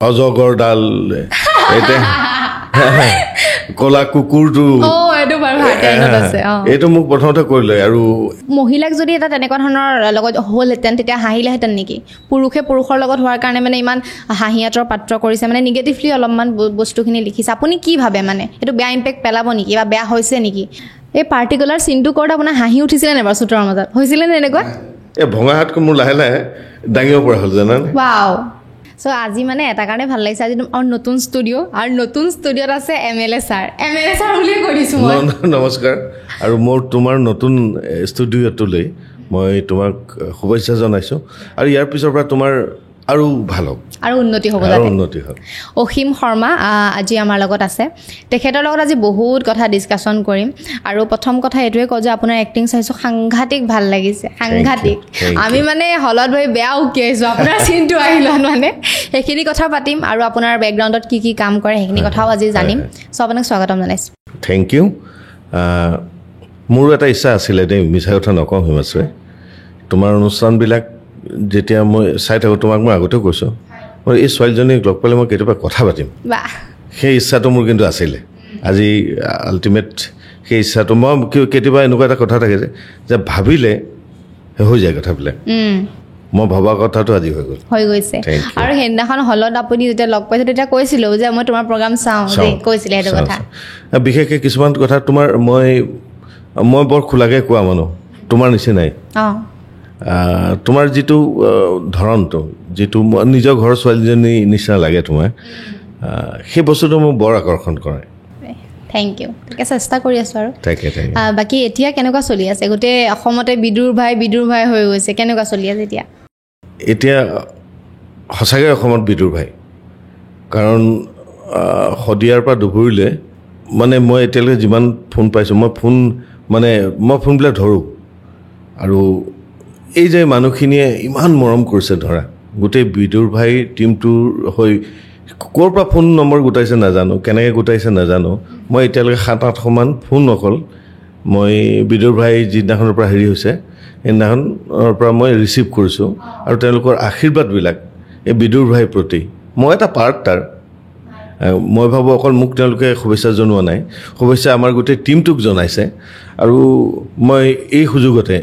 অজগৰডাল এতে কলা কুকুৰটো এইটো বাৰু ভাৰ্টাইনত আছে এইটো মোক প্ৰথমতে কৰিলে আৰু মহিলাক যদি এটা তেনেকুৱা ধৰণৰ লগত হ'লহেঁতেন তেতিয়া হাঁহিলেহেঁতেন নেকি পুৰুষে পুৰুষৰ লগত হোৱাৰ কাৰণে মানে ইমান হাঁহিয়াতৰ পাত্ৰ কৰিছে মানে নিগেটিভলি অলপমান বস্তুখিনি লিখিছে আপুনি কি ভাবে মানে এইটো বেয়া ইম্পেক্ট পেলাব নেকি বা বেয়া হৈছে নেকি এই পাৰ্টিকুলাৰ চিনটো কৰোঁতে আপোনাৰ হাঁহি উঠিছিলে নে বাৰু চুটৰ মাজত হৈছিলে নে এনেকুৱা এই ভঙা হাতটো মোৰ লাহে লাহে দাঙিব পৰা হ'ল জানানে ৱাও সো আজি মানে এটা কাৰণে ভাল লাগিছে আজি আৰু নতুন ষ্টুডিঅ'ত আছে এমএলএ ছাৰ বুলি কৰিছো মই নমস্কাৰ আৰু মোৰ তোমাৰ নতুন ষ্টুডিঅ'টোলৈ মই তোমাক শুভেচ্ছা জনাইছো আৰু ইয়াৰ পিছৰ পৰা তোমাৰ আৰু ভাল হ'ব আৰু উন্নতি হ'ব অসীম শৰ্মা আজি আমাৰ লগত আছে তেখেতৰ লগত আজি বহুত কথা ডিছকাশ্যন কৰিম আৰু প্ৰথম কথা এইটোৱে কওঁ যে আপোনাৰ এক্টিং চাইছোঁ সাংঘাতিক ভাল লাগিছে সাংঘাতিক আমি মানে হলত বহি বেয়া উকি আহিছোঁ আপোনাৰ চিনটো আহিল মানে সেইখিনি কথা পাতিম আৰু আপোনাৰ বেকগ্ৰাউণ্ডত কি কি কাম কৰে সেইখিনি কথাও আজি জানিম চ' আপোনাক স্বাগতম জনাইছোঁ থেংক ইউ মোৰো এটা ইচ্ছা আছিলে দেই মিছা কথা নকওঁ হিমাশ্ৰী তোমাৰ অনুষ্ঠানবিলাক যেতিয়া মই চাই থাকোঁ তোমাক মই আগতেও কৈছোঁ মই এই ছোৱালীজনীক লগ পালে মই কেতিয়াবা কথা পাতিম সেই ইচ্ছাটো মোৰ কিন্তু আছিলে আজি আল্টিমেট সেই ইচ্ছাটো মই কেতিয়াবা এনেকুৱা এটা কথা থাকে যে ভাবিলে হৈ যায় কথাবিলাক মই ভবা কথাটো আজি হৈ গৈছে আৰু সেইদিনাখন হলত আপুনি যেতিয়া লগ পাইছে তেতিয়া কৈছিলোঁ যে মই তোমাৰ প্ৰগ্ৰাম চাওঁ কৈছিলে সেইটো কথা বিশেষকৈ কিছুমান কথা তোমাৰ মই বৰ খোলাকৈ কোৱা মানুহ তোমাৰ নিচিনাই তোমাৰ যিটো ধৰণটো যিটো নিজৰ ঘৰৰ ছোৱালীজনী নিচিনা লাগে তোমাৰ সেই বস্তুটো মোক বৰ আকৰ্ষণ কৰে থেংক ইউ তাকে চেষ্টা কৰি আছোঁ আৰু তাকে বাকী এতিয়া কেনেকুৱা চলি আছে গোটেই অসমতে বিদুৰ ভাই হৈ গৈছে কেনেকুৱা চলি আছে এতিয়া সঁচাকৈ অসমত বিদুৰ ভাই কাৰণ শদিয়াৰ পৰা দুবুৰীলৈ মানে মই এতিয়ালৈকে যিমান ফোন পাইছোঁ মই ফোনবিলাক ধৰোঁ আৰু এই যে মানুহখিনিয়ে ইমান মৰম কৰিছে ধৰা গোটেই বিদুৰ ভাই টীমটোৰ হৈ ক'ৰ পৰা ফোন নম্বৰ গোটাইছে নাজানো কেনেকৈ গোটাইছে নাজানো মই এতিয়ালৈকে 7-8মান ফোন অকল মই বিদুৰ ভাই যিদিনাখনৰ পৰা হেৰি হৈছে সেইদিনাখনৰ পৰা মই ৰিচিভ কৰিছোঁ আৰু তেওঁলোকৰ আশীৰ্বাদবিলাক এই বিদুৰ ভাইৰ প্ৰতি মই এটা পাৰ্ট তাৰ মই ভাবোঁ অকল মোক তেওঁলোকে শুভেচ্ছা জনোৱা নাই শুভেচ্ছা আমাৰ গোটেই টীমটোক জনাইছে আৰু মই এই সুযোগতে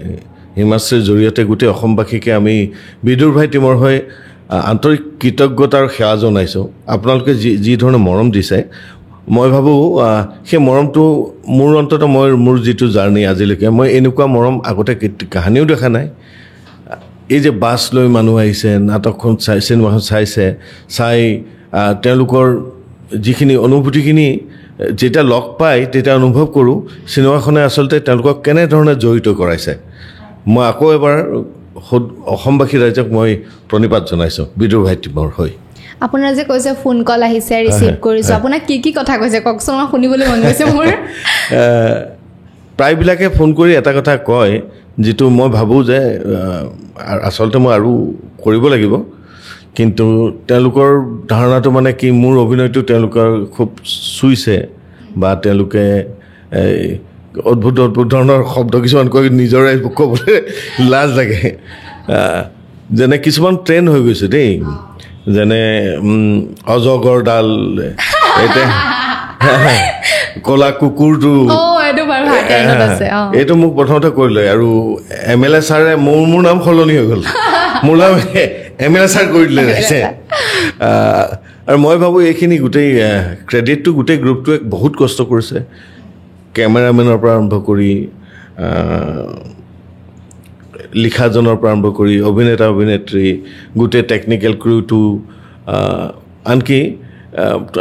হিমাশ্ৰীৰ জৰিয়তে গোটেই অসমবাসীকে আমি বিদুৰ ভাই টীমৰ হৈ আন্তৰিক কৃতজ্ঞতাৰ সেৱা জনাইছোঁ আপোনালোকে যি ধৰণে মৰম দিছে মই ভাবোঁ সেই মৰমটো মোৰ অন্তত মোৰ যিটো জাৰ্ণি আজিলৈকে মই এনেকুৱা মৰম আগতে কাহিনীও দেখা নাই এই যে বাছ লৈ মানুহ আহিছে নাটকখন চিনেমাখন চাই তেওঁলোকৰ যিখিনি অনুভূতিখিনি যেতিয়া লগ পায় তেতিয়া অনুভৱ কৰোঁ চিনেমাখনে আচলতে তেওঁলোকক কেনেধৰণে জড়িত কৰাইছে মই আকৌ এবাৰ অসমবাসী ৰাইজক মই প্ৰণিপাত জনাইছোঁ বিদুৰ ভাই টীমৰ হৈ আপোনাৰ যে কৈছে ফোন কল আহিছে ৰিচিভ কৰিছোঁ আপোনাক কি কথা কৈছে কওকচোন মই শুনিবলৈ মন গৈছে মোৰ প্ৰায়বিলাকে ফোন কৰি এটা কথা কয় যিটো মই ভাবোঁ যে আচলতে মই আৰু কৰিব লাগিব কিন্তু তেওঁলোকৰ ধাৰণাটো মানে কি মোৰ অভিনয়টো তেওঁলোকৰ খুব চুইছে বা তেওঁলোকে অদ্ভুত ধৰণৰ শব্দ কিছুমান কৈ নিজৰে ক'বলৈ লাজ লাগে যেনে কিছুমান ট্ৰেণ্ড হৈ গৈছে দেই যেনে অজগৰডাল এতে কলা কুকুৰটো এইটো মোক প্ৰথমতে কৰিলে আৰু এমএলএ ছাৰে মোৰ নাম সলনি হৈ গ'ল মোৰ নাম এমএলএ ছাৰ কৰি দিলে আৰু মই ভাবোঁ এইখিনি গোটেই ক্ৰেডিটটো গোটেই গ্ৰুপটোৱে বহুত কষ্ট কৰিছে কেমেৰামেনৰ পৰা আৰম্ভ কৰি লিখাজনৰ পৰা আৰম্ভ কৰি অভিনেত্ৰী গোটেই টেকনিকেল ক্ৰুটো আনকি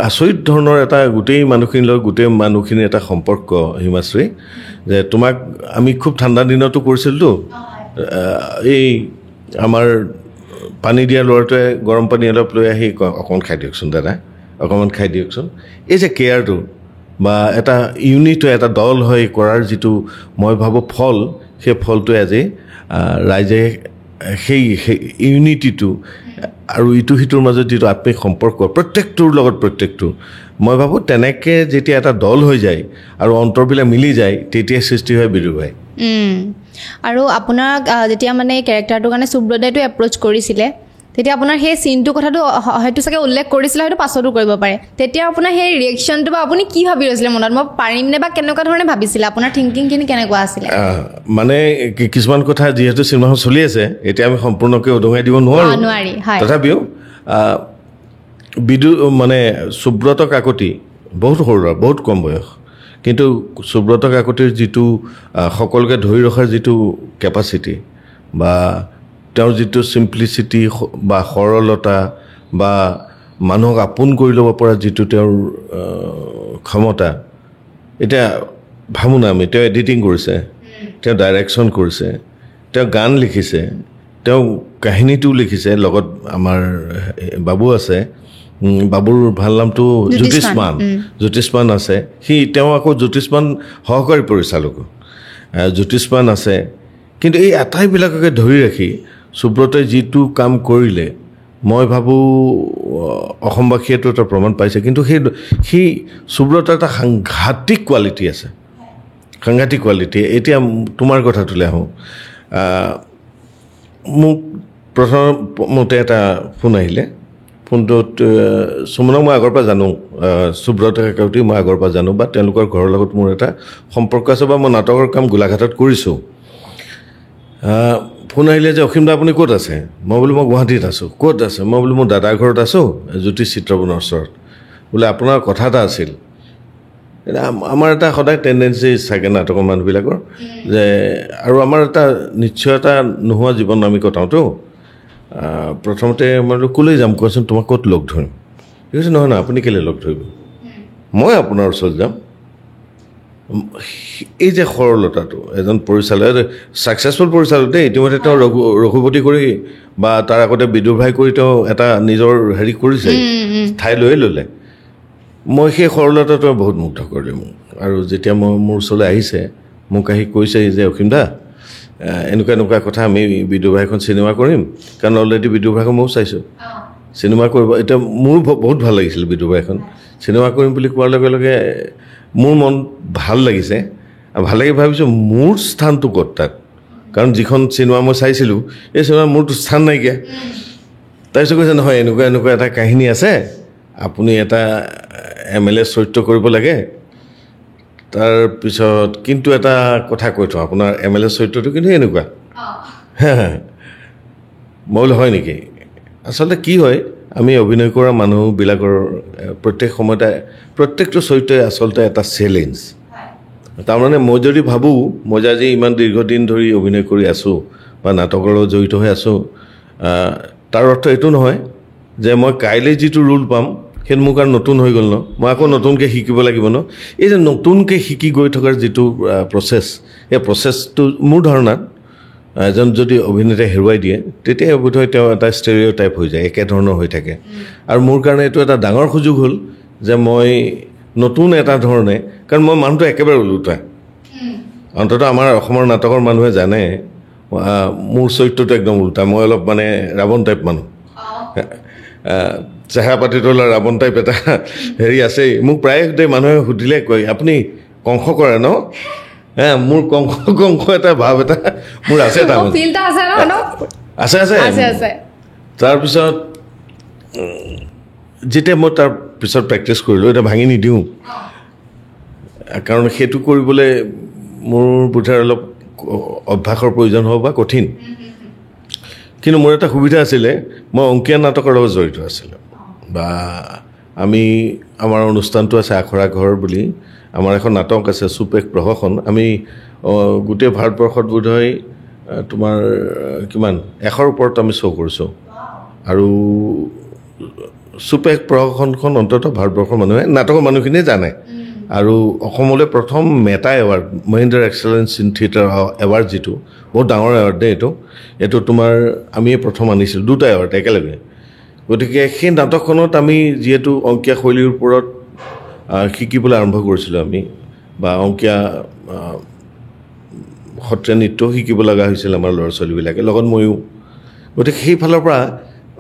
আচৰিত ধৰণৰ এটা গোটেই মানুহখিনিৰ লগত গোটেই মানুহখিনিৰ এটা সম্পৰ্ক হিমাশ্ৰী যে তোমাক আমি খুব ঠাণ্ডা দিনতো কৰিছিলোঁতো এই আমাৰ পানী দিয়া ল'ৰাটোৱে গৰম পানী অলপ লৈ আহি অকণমান খাই দিয়কচোন দাদা অকণমান খাই দিয়কচোন এই যে কেয়াৰটো বা এটা ইউনিট হৈ এটা দল হৈ কৰাৰ যিটো মই ভাবোঁ ফল সেই ফলটোৱে আজি ৰাইজে সেই ইউনিটিটো আৰু ইটো সিটোৰ মাজত যিটো আত্মিক সম্পৰ্ক প্ৰত্যেকটোৰ লগত প্ৰত্যেকটো মই ভাবোঁ তেনেকৈ যেতিয়া এটা দল হৈ যায় আৰু অন্তৰবিলাক মিলি যায় তেতিয়া সৃষ্টি হয় বিদুৰ ভাই আৰু আপোনাক যেতিয়া মানে কেৰেক্টাৰটোৰ কাৰণে সুব্ৰতাইটো এপ্ৰ'চ কৰিছিলে তেতিয়া আপোনাৰ সেই চিনটোৰ কথাটো হয়তো চাগে উল্লেখ কৰিছিলে, হয়তো পাছতো কৰিব পাৰে। তেতিয়া আপোনাৰ সেই ৰিয়েকশ্যনটো বা আপুনি কি ভাবি ৰৈছিলে মনত, মই পাৰিম নে বা কেনেকুৱা ধৰণে ভাবিছিলে, আপোনাৰ থিংকিংখিনি কেনেকুৱা আছিলে? মানে কিছুমান কথা যিহেতু চিনেমাখন চলি আছে, এতিয়া আমি সম্পূৰ্ণকৈ উদঙাই দিব নোৱাৰি, হয়। তথাপিও মানে সুব্ৰত কাকতি বহুত সৰু, বহুত কম বয়স, কিন্তু সুব্ৰত কাকতিৰ যিটো সকলোকে ধৰি ৰখাৰ যিটো কেপাচিটি বা তেওঁৰ যিটো চিম্প্লিচিটি বা সৰলতা বা মানুহক আপোন কৰি ল'ব পৰা যিটো তেওঁৰ ক্ষমতা, এতিয়া ভাবোঁ না আমি, তেওঁ এডিটিং কৰিছে, তেওঁ ডাইৰেকশ্যন কৰিছে, তেওঁ গান লিখিছে, তেওঁ কাহিনীটোও লিখিছে, লগত আমাৰ বাবু আছে, বাবুৰ ভাল নামটো জ্যোতিষ্মান আছে, তেওঁ আকৌ জ্যোতিষ্মান সহকাৰী পৰিচালক, জ্যোতিষ্মান আছে। কিন্তু এই আটাইবিলাককে ধৰি ৰাখি সুব্ৰতই যিটো কাম কৰিলে, মই ভাবোঁ অসমবাসীয়েতো এটা প্ৰমাণ পাইছে। কিন্তু সেই সুব্ৰতৰ এটা সাংঘাতিক কোৱালিটি আছে, সাংঘাতিক কোৱালিটি। এতিয়া তোমাৰ কথাটোলৈ আহোঁ, মোক প্ৰথমতে এটা ফোন আহিলে, ফোনটোত সুমনক মই আগৰ পৰা জানো, সুব্ৰত কাকতি মই আগৰ পৰা জানো, বা তেওঁলোকৰ ঘৰৰ লগত মোৰ এটা সম্পৰ্ক আছে, বা মই নাটকৰ কাম গোলাঘাটত কৰিছোঁ। ফোন আহিলে যে অসীম দা আপুনি ক'ত আছে? মই বোলো মই গুৱাহাটীত আছোঁ। ক'ত আছে? মই বোলো মোৰ দাদাৰ ঘৰত আছোঁ, জ্যোতিষ চিত্ৰবনৰ ওচৰত। বোলে আপোনাৰ কথা এটা আছিল। আমাৰ এটা সদায় টেণ্ডেঞ্চি থাকে নাটকৰ মানুহবিলাকৰ, যে আৰু আমাৰ এটা নিশ্চয়তা নোহোৱা জীৱন আমি কটাওঁতো। প্ৰথমতে মই বোলো ক'লৈ যাম কোৱাচোন, তোমাক ক'ত লগ ধৰিম? ঠিক আছে, নহয় আপুনি কেলৈ লগ ধৰিব, মই আপোনাৰ ওচৰত যাম। এই যে সৰলতাটো, এজন পৰিচালক, ছাকচেছফুল পৰিচালক দেই, ইতিমধ্যে তেওঁ ৰঘুপতি কৰি বা তাৰ আগতে বিদুৰভাই কৰি তেওঁ এটা নিজৰ হেৰি কৰিছে, ঠাই লৈয়ে ল'লে। মই সেই সৰলতাটোৱে বহুত মুগ্ধ কৰিলে মোক। আৰু যেতিয়া মোৰ ওচৰলৈ আহিছে, মোক আহি কৈছে যে অসীম দা এনেকুৱা এনেকুৱা কথা, আমি বিদুৰভাইখন চিনেমা কৰিম, কাৰণ অলৰেডি বিদুৰভাইখন ময়ো চাইছোঁ, চিনেমা কৰিব। এতিয়া মোৰ বহুত ভাল লাগিছিল বিদুৰভাইখন চিনেমা কৰিম বুলি কোৱাৰ লগে লগে মোৰ মন ভাল লাগিছে। ভাল লাগি ভাবিছোঁ মোৰ স্থানটো ক'ত তাত, কাৰণ যিখন চিনেমা মই চাইছিলোঁ এই চিনেমা মোৰতো স্থান নাইকিয়া। তাৰপিছত কৈছে নহয় এনেকুৱা এনেকুৱা এটা কাহিনী আছে, আপুনি এটা MLA চৰিত্ৰ কৰিব লাগে। তাৰপিছত কিন্তু এটা কথা কৈ থওঁ, আপোনাৰ MLA চৰিত্ৰটো কিন্তু এনেকুৱা। মই বোলো হয় নেকি? আচলতে কি হয়, আমি অভিনয় কৰা মানুহবিলাকৰ প্ৰত্যেক সময়তে প্ৰত্যেকটো চৰিত্ৰই আচলতে এটা চেলেঞ্জ। তাৰমানে মই যদি ভাবোঁ মই যে আজি ইমান দীৰ্ঘদিন ধৰি অভিনয় কৰি আছোঁ বা নাটকৰ লগত জড়িত হৈ আছোঁ, তাৰ অৰ্থ এইটো নহয় যে মই কাইলৈ যিটো ৰোল পাম সেইটো মোৰ কাৰণে নতুন হৈ গ'ল ন, মই আকৌ নতুনকৈ শিকিব লাগিব ন। এই যে নতুনকৈ শিকি গৈ থকাৰ যিটো প্ৰচেছ, এই প্ৰচেছটো মোৰ ধাৰণাত এজন যদি অভিনেতাই হেৰুৱাই দিয়ে, তেতিয়া বোধহয় তেওঁ এটা ষ্টেৰিঅ'টাইপ হৈ যায়, একেধৰণৰ হৈ থাকে। আৰু মোৰ কাৰণে এইটো এটা ডাঙৰ সুযোগ হ'ল যে মই নতুন এটা ধৰণে, কাৰণ মই মানুহটো একেবাৰে ওলোটা। অন্ততঃ আমাৰ অসমৰ নাটকৰ মানুহে জানে মোৰ চৰিত্ৰটো একদম ওলোটা। মই অলপ মানে ৰাৱণ টাইপ মানুহ, চেহেৰা পাতি তোলা ৰাৱণ টাইপ এটা হেৰি আছেই। মোক প্ৰায়ে গোটেই মানুহে সুধিলে কয় আপুনি কংস কৰে ন? মোৰ কংস এটা ভাৱ এটা মোৰ আছে, আছে। তাৰপিছত যেতিয়া মই তাৰ পিছত প্ৰেক্টিছ কৰিলোঁ, এতিয়া ভাঙি নিদিওঁ, কাৰণ সেইটো কৰিবলৈ মোৰ বোধহয় অলপ অভ্যাসৰ প্ৰয়োজন হ'ব বা কঠিন। কিন্তু মোৰ এটা সুবিধা আছিলে, মই অংকীয়া নাটকৰ লগত জড়িত আছিলোঁ। বা আমাৰ অনুষ্ঠানটো আছে আখৰা ঘৰ বুলি, আমাৰ এখন নাটক আছে চুপেক প্ৰহসন। আমি গোটেই ভাৰতবৰ্ষত বোধহয় তোমাৰ কিমান 100ৰ ওপৰত আমি শ্ব' কৰিছোঁ। আৰু চুপেক প্ৰহসনখন অন্ততঃ ভাৰতবৰ্ষৰ মানুহে, নাটকৰ মানুহখিনিয়ে জানে। আৰু অসমলৈ প্ৰথম Meta award, Mahindra excellence in theatre award, যিটো বহুত ডাঙৰ এৱাৰ্ড দেই, এইটো তোমাৰ আমিয়ে প্ৰথম আনিছিলোঁ, 2টা এৱাৰ্ড একেলগে। গতিকে সেই নাটকখনত আমি যিহেতু অংকীয়া শৈলীৰ ওপৰত শিকিবলৈ আৰম্ভ কৰিছিলোঁ আমি, বা অংকীয়া সত্ৰীয়া নৃত্যও শিকিব লগা হৈছিল আমাৰ ল'ৰা ছোৱালীবিলাকে, লগত ময়ো। গতিকে সেইফালৰ পৰা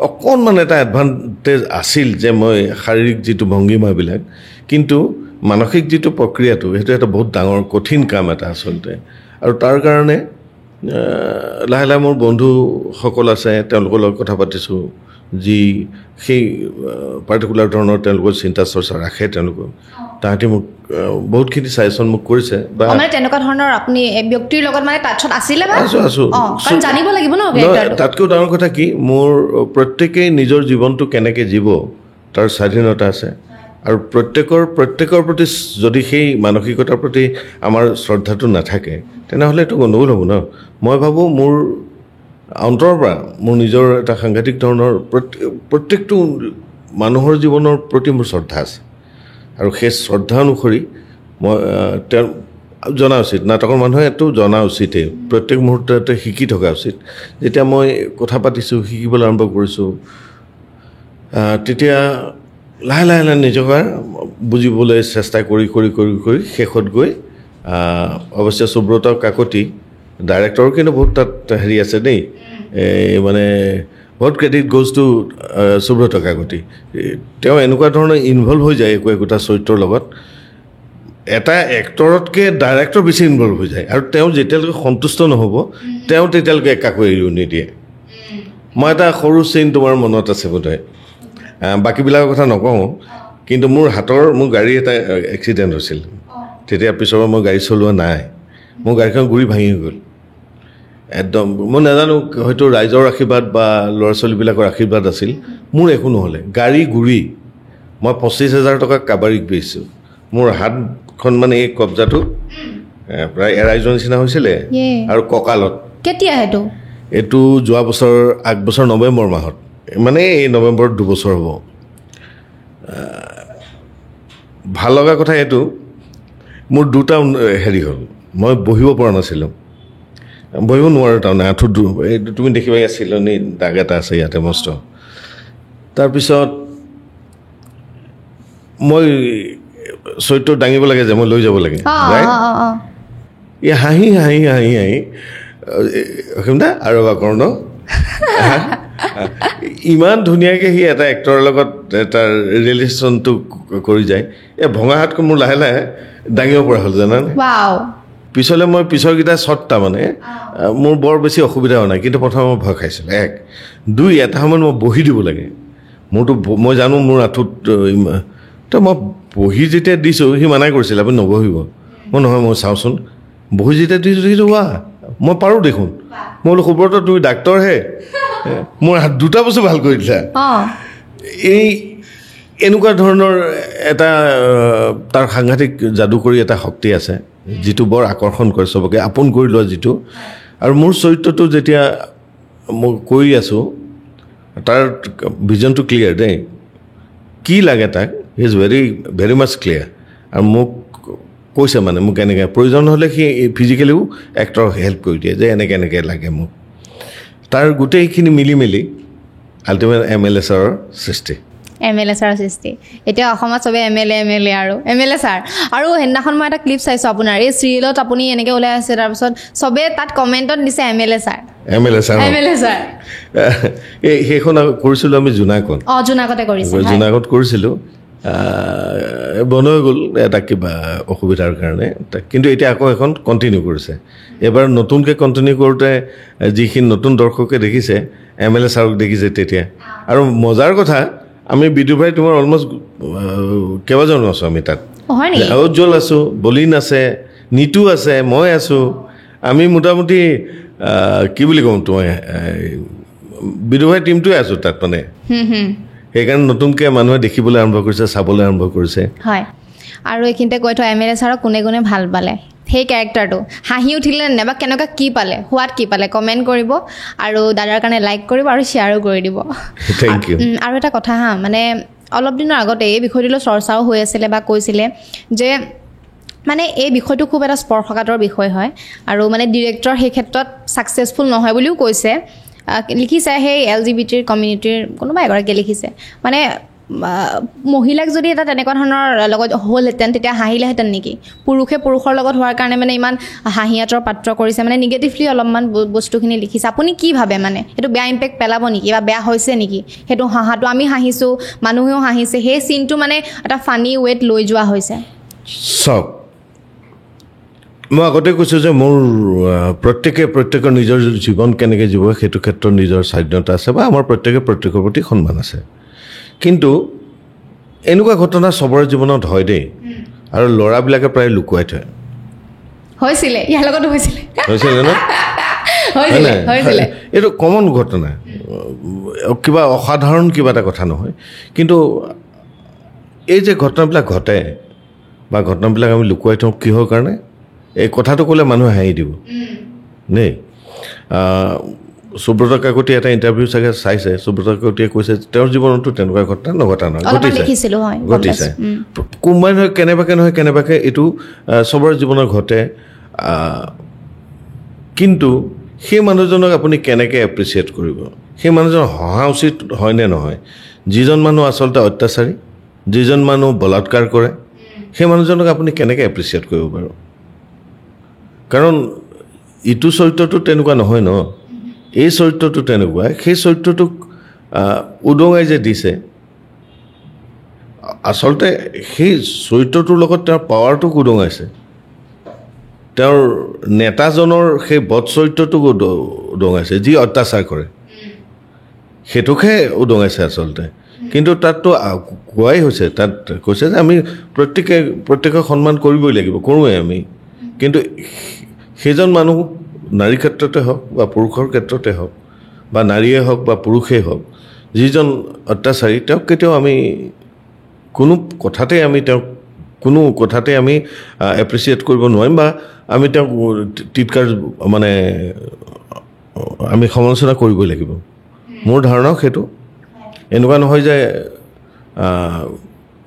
অকণমান এটা এডভান্টেজ আছিল যে মই শাৰীৰিক যিটো ভংগীমাবিলাক, কিন্তু মানসিক যিটো প্ৰক্ৰিয়াটো সেইটো এটা বহুত ডাঙৰ কঠিন কাম এটা আচলতে। আৰু তাৰ কাৰণে লাহে লাহে মোৰ বন্ধুসকল আছে, তেওঁলোকৰ লগত কথা পাতিছোঁ, যি সেই পাৰ্টিকুলাৰ ধৰণৰ তেওঁলোকৰ চিন্তা চৰ্চা ৰাখে তেওঁলোকৰ তাহাঁতি মোক বহুতখিনি ছাজেশ্যন মোক কৰিছে বা মানে তেনেকুৱা ধৰণৰ আপুনি ব্যক্তিৰ লগত মানে টাচত আছিলে বা আছোঁ কাৰণ জানিব লাগিব ন তাতকৈও ডাঙৰ কথা কি মোৰ প্ৰত্যেকেই নিজৰ জীৱনটো কেনেকৈ জীৱ তাৰ স্বাধীনতা আছে আৰু প্ৰত্যেকৰ প্ৰতি যদি সেই মানসিকতাৰ প্ৰতি আমাৰ শ্ৰদ্ধাটো নাথাকে তেনেহ'লে এইটো গণ্ডগোল হ'ব ন মই ভাবোঁ মোৰ অন্তৰৰ পৰা মোৰ নিজৰ এটা সাংঘাতিক ধৰণৰ প্ৰত্যেকটো মানুহৰ জীৱনৰ প্ৰতি মোৰ শ্ৰদ্ধা আছে আৰু সেই শ্ৰদ্ধা অনুসৰি মই তেওঁ জনা উচিত নাটকৰ মানুহে এইটো জনা উচিতেই প্ৰত্যেক মুহূৰ্ততে শিকি থকা উচিত যেতিয়া মই কথা পাতিছোঁ শিকিবলৈ আৰম্ভ কৰিছোঁ তেতিয়া লাহে লাহে নিজকে বুজিবলৈ চেষ্টা কৰি শেষত গৈ অৱশ্যে সুব্ৰত কাকতি ডাইৰেক্টৰো কিন্তু বহুত তাত হেৰি আছে দেই মানে বহুত credit goes two Subrata Kakati তেওঁ এনেকুৱা ধৰণৰ ইনভলভ হৈ যায় একোটা চৰিত্ৰৰ লগত এটা এক্টৰতকৈ ডাইৰেক্টৰ বেছি ইনভলভ হৈ যায় আৰু তেওঁ যেতিয়ালৈকে সন্তুষ্ট নহ'ব তেওঁ তেতিয়ালৈকে কাকো এৰিও নিদিয়ে মই এটা সৰু চিন তোমাৰ মনত আছে বোধহয় বাকীবিলাকৰ কথা নকওঁ কিন্তু মোৰ গাড়ী এটা এক্সিডেণ্ট হৈছিল তেতিয়া পিছৰ মই গাড়ী চলোৱা নাই মোৰ গাড়ীখন গুৰি ভাঙি গ'ল একদম মই নাজানো হয়তো ৰাইজৰ আশীৰ্বাদ বা ল'ৰা ছোৱালীবিলাকৰ আশীৰ্বাদ আছিল মোৰ একো নহ'লে গাড়ী গুৰি মই 25,000 টকা কাবাৰীক বেচিছোঁ মোৰ হাতখন মানে এই কব্জাটো প্ৰায় এৰাই যোৱাৰ নিচিনা হৈছিলে আৰু কঁকালত কেতিয়া এইটো যোৱা বছৰ আগবছৰ নৱেম্বৰ মাহত মানে এই নৱেম্বৰত 2 বছৰ হ'ব ভাল লগা কথা এইটো মোৰ দুটা হেৰি হ'ল মই বহিব পৰা নাছিলোঁ বহিব নোৱাৰোঁ তাৰমানে আঁঠুত এইটো তুমি দেখিবা আছিল নি দাগ এটা আছে ইয়াতে মস্ত তাৰপিছত মই চৰিত্ৰ দাঙিব লাগে যে মই লৈ যাব লাগে এই হাঁহি অসীমদা আৰু এবাৰ কৰ্ণ ইমান ধুনীয়াকৈ সি এটা এক্টৰৰ লগত এটা ৰিলেশ্যনটো কৰি যায় এই ভঙা হাতখন মোৰ লাহে লাহে দাঙিব পৰা হ'ল জানানে পিছলৈ মই পিছৰকেইটা শ্বট তাৰমানে মোৰ বৰ বেছি অসুবিধা হোৱা নাই কিন্তু প্ৰথমে মই ভয় খাইছিলোঁ 1 2 এটা সময়ত মই বহি দিব লাগে মোৰতো মই জানো মোৰ আঁঠুত তো মই বহি যেতিয়া দিছোঁ সি মানাই কৰিছিল আপুনি নবহিব মই নহয় মই চাওঁচোন বহি যেতিয়া দিছোঁ মই পাৰোঁ দেখোন মই বোলো সুব্ৰত তুমি ডাক্তৰহে মোৰ হাত দুটা বস্তু ভাল কৰি দিলা এই এনেকুৱা ধৰণৰ এটা তাৰ সাংঘাতিক যাদুকৰী এটা শক্তি আছে যিটো বৰ আকৰ্ষণ কৰে চবকে আপোন কৰি লোৱা যিটো আৰু মোৰ চৰিত্ৰটো যেতিয়া মই কৰি আছোঁ তাৰ ভিজনটো ক্লিয়াৰ দেই কি লাগে তাক ইজ ভেৰি মাছ ক্লিয়াৰ আৰু মোক কৈছে মানে মোক এনেকৈ প্ৰয়োজন হ'লে সি ফিজিকেলিও এক্টৰক হেল্প কৰি দিয়ে যে এনেকৈ লাগে মোক তাৰ গোটেইখিনি মিলি আল্টিমেট MLA ছাৰৰ সৃষ্টি এতিয়া অসমত চবে MLA আৰু MLA ছাৰ আৰু সেইদিনাখন মই এটা ক্লিপ চাইছোঁ আপোনাৰ এই চিৰিয়েলত আপুনি এনেকৈ ওলাই আছে তাৰপিছত চবে তাত কমেণ্টত দিছে MLA ছাৰ এই সেইখন কৰিছিলোঁ আমি জোনাকত কৰিছিলোঁ বন্ধ হৈ গ'ল এটা কিবা অসুবিধাৰ কাৰণে কিন্তু এতিয়া আকৌ এখন কণ্টিনিউ কৰিছে এবাৰ নতুনকৈ কণ্টিনিউ কৰোঁতে যিখিনি নতুন দৰ্শকে দেখিছে MLA ছাৰক দেখিছে তেতিয়া আৰু মজাৰ কথা আমি বিদু ভাই তোমাৰ অলমষ্ট কেইবাজনো আছোঁ আমি তাত উজ্জ্বল আছোঁ বলিন আছে নিতু আছে মই আছোঁ আমি মোটামুটি কি বুলি ক'ম তোমাৰ বিদু ভাই টিমটোৱে আছোঁ তাত মানে সেইকাৰণে নতুনকৈ মানুহে দেখিবলৈ আৰম্ভ কৰিছে চাবলৈ আৰম্ভ কৰিছে হয় আৰু এইখিনিতে কৈ থোৱা MLA ছাৰক কোনে ভাল পালে সেই কেৰেক্টাৰটো হাঁহি উঠিলে নে বা কেনেকুৱা কি পালে সোৱাদ কি পালে কমেণ্ট কৰিব আৰু দাদাৰ কাৰণে লাইক কৰিব আৰু শ্বেয়াৰো কৰি দিব থেংক ইউ আৰু এটা কথা মানে অলপ দিনৰ আগতে এই বিষয়টো লৈ চৰ্চাও হৈ আছিলে বা কৈছিলে যে মানে এই বিষয়টো খুব এটা স্পৰ্শকাতৰ বিষয় হয় আৰু মানে ডিৰেক্টৰ সেই ক্ষেত্ৰত ছাকচেছফুল নহয় বুলিও কৈছে লিখিছে সেই LGBT কমিউনিটিৰ কোনোবা এগৰাকীয়ে লিখিছে মানে মহিলাক যদি এটা তেনেকুৱা ধৰণৰ লগত হ'লহেঁতেন তেতিয়া হাঁহিলেহেঁতেন নেকি পুৰুষে পুৰুষৰ লগত হোৱাৰ কাৰণে মানে ইমান হাঁহিয়াতৰ পাত্ৰ কৰিছে মানে নিগেটিভলি অলপমান বস্তুখিনি লিখিছে আপুনি কি ভাবে মানে এইটো বেয়া ইম্পেক্ট পেলাব নেকি বা বেয়া হৈছে নেকি সেইটো হাঁহাটো আমি হাঁহিছোঁ মানুহেও হাঁহিছে সেই চিনটো মানে এটা ফানি ৱেত লৈ যোৱা হৈছে চব মই আগতে কৈছোঁ যে মোৰ প্ৰত্যেকৰ নিজৰ জীৱন কেনেকৈ জীৱ সেইটো ক্ষেত্ৰত নিজৰ স্বাধীনতা আছে বা আমাৰ প্ৰত্যেকৰ প্ৰতি সন্মান আছে কিন্তু এনেকুৱা ঘটনা চবৰে জীৱনত হয় দেই আৰু ল'ৰাবিলাকে প্ৰায় লুকুৱাই থয় হৈছিলে ইয়াৰ লগত হৈছিলে ন হৈছিলে এইটো কমন ঘটনা কিবা অসাধাৰণ কিবা এটা কথা নহয় কিন্তু এই যে ঘটনাবিলাক ঘটে বা ঘটনাবিলাক আমি লুকুৱাই থওঁ কিহৰ কাৰণে এই কথাটো ক'লে মানুহে হাঁহি দিব দেই সুব্ৰত কাকতি এটা ইণ্টাৰভিউ চাগে চাইছে সুব্ৰত কাকতিয়ে কৈছে তেওঁৰ জীৱনতো তেনেকুৱা ঘটনা নঘটা নহয় ঘটিছে কোনোবাই নহয় কেনেবাকৈ এইটো চবৰে জীৱনত ঘটে কিন্তু সেই মানুহজনক আপুনি কেনেকৈ এপ্ৰিচিয়েট কৰিব সেই মানুহজনক হহা উচিত হয়নে নহয় যিজন মানুহ আচলতে অত্যাচাৰী যিজন মানুহ বলাৎকাৰ কৰে সেই মানুহজনক আপুনি কেনেকৈ এপ্ৰিচিয়েট কৰিব বাৰু কাৰণ ইটো চৰিত্ৰটো তেনেকুৱা নহয় ন এই চৰিত্ৰটো তেনেকুৱা সেই চৰিত্ৰটোক উদঙাই যে দিছে আচলতে সেই চৰিত্ৰটোৰ লগত তেওঁৰ পাৱাৰটোক উদঙাইছে তেওঁৰ নেতাজনৰ সেই বদ চৰিত্ৰটোক উদঙাইছে যি অত্যাচাৰ কৰে সেইটোকহে উদঙাইছে আচলতে কিন্তু তাততো কোৱাই হৈছে তাত কৈছে যে আমি প্ৰত্যেকক সন্মান কৰিবই লাগিব কৰোঁৱেই আমি কিন্তু সেইজন মানুহ নাৰীৰ ক্ষেত্ৰতে হওক বা পুৰুষৰ ক্ষেত্ৰতে হওক বা নাৰীয়ে হওক বা পুৰুষেই হওক যিজন অত্যাচাৰী তেওঁক কেতিয়াও আমি কোনো কথাতে আমি এপ্ৰিচিয়েট কৰিব নোৱাৰিম বা আমি তেওঁক তিতকাৰ মানে আমি সমালোচনা কৰিবই লাগিব মোৰ ধাৰণাও সেইটো এনেকুৱা নহয় যে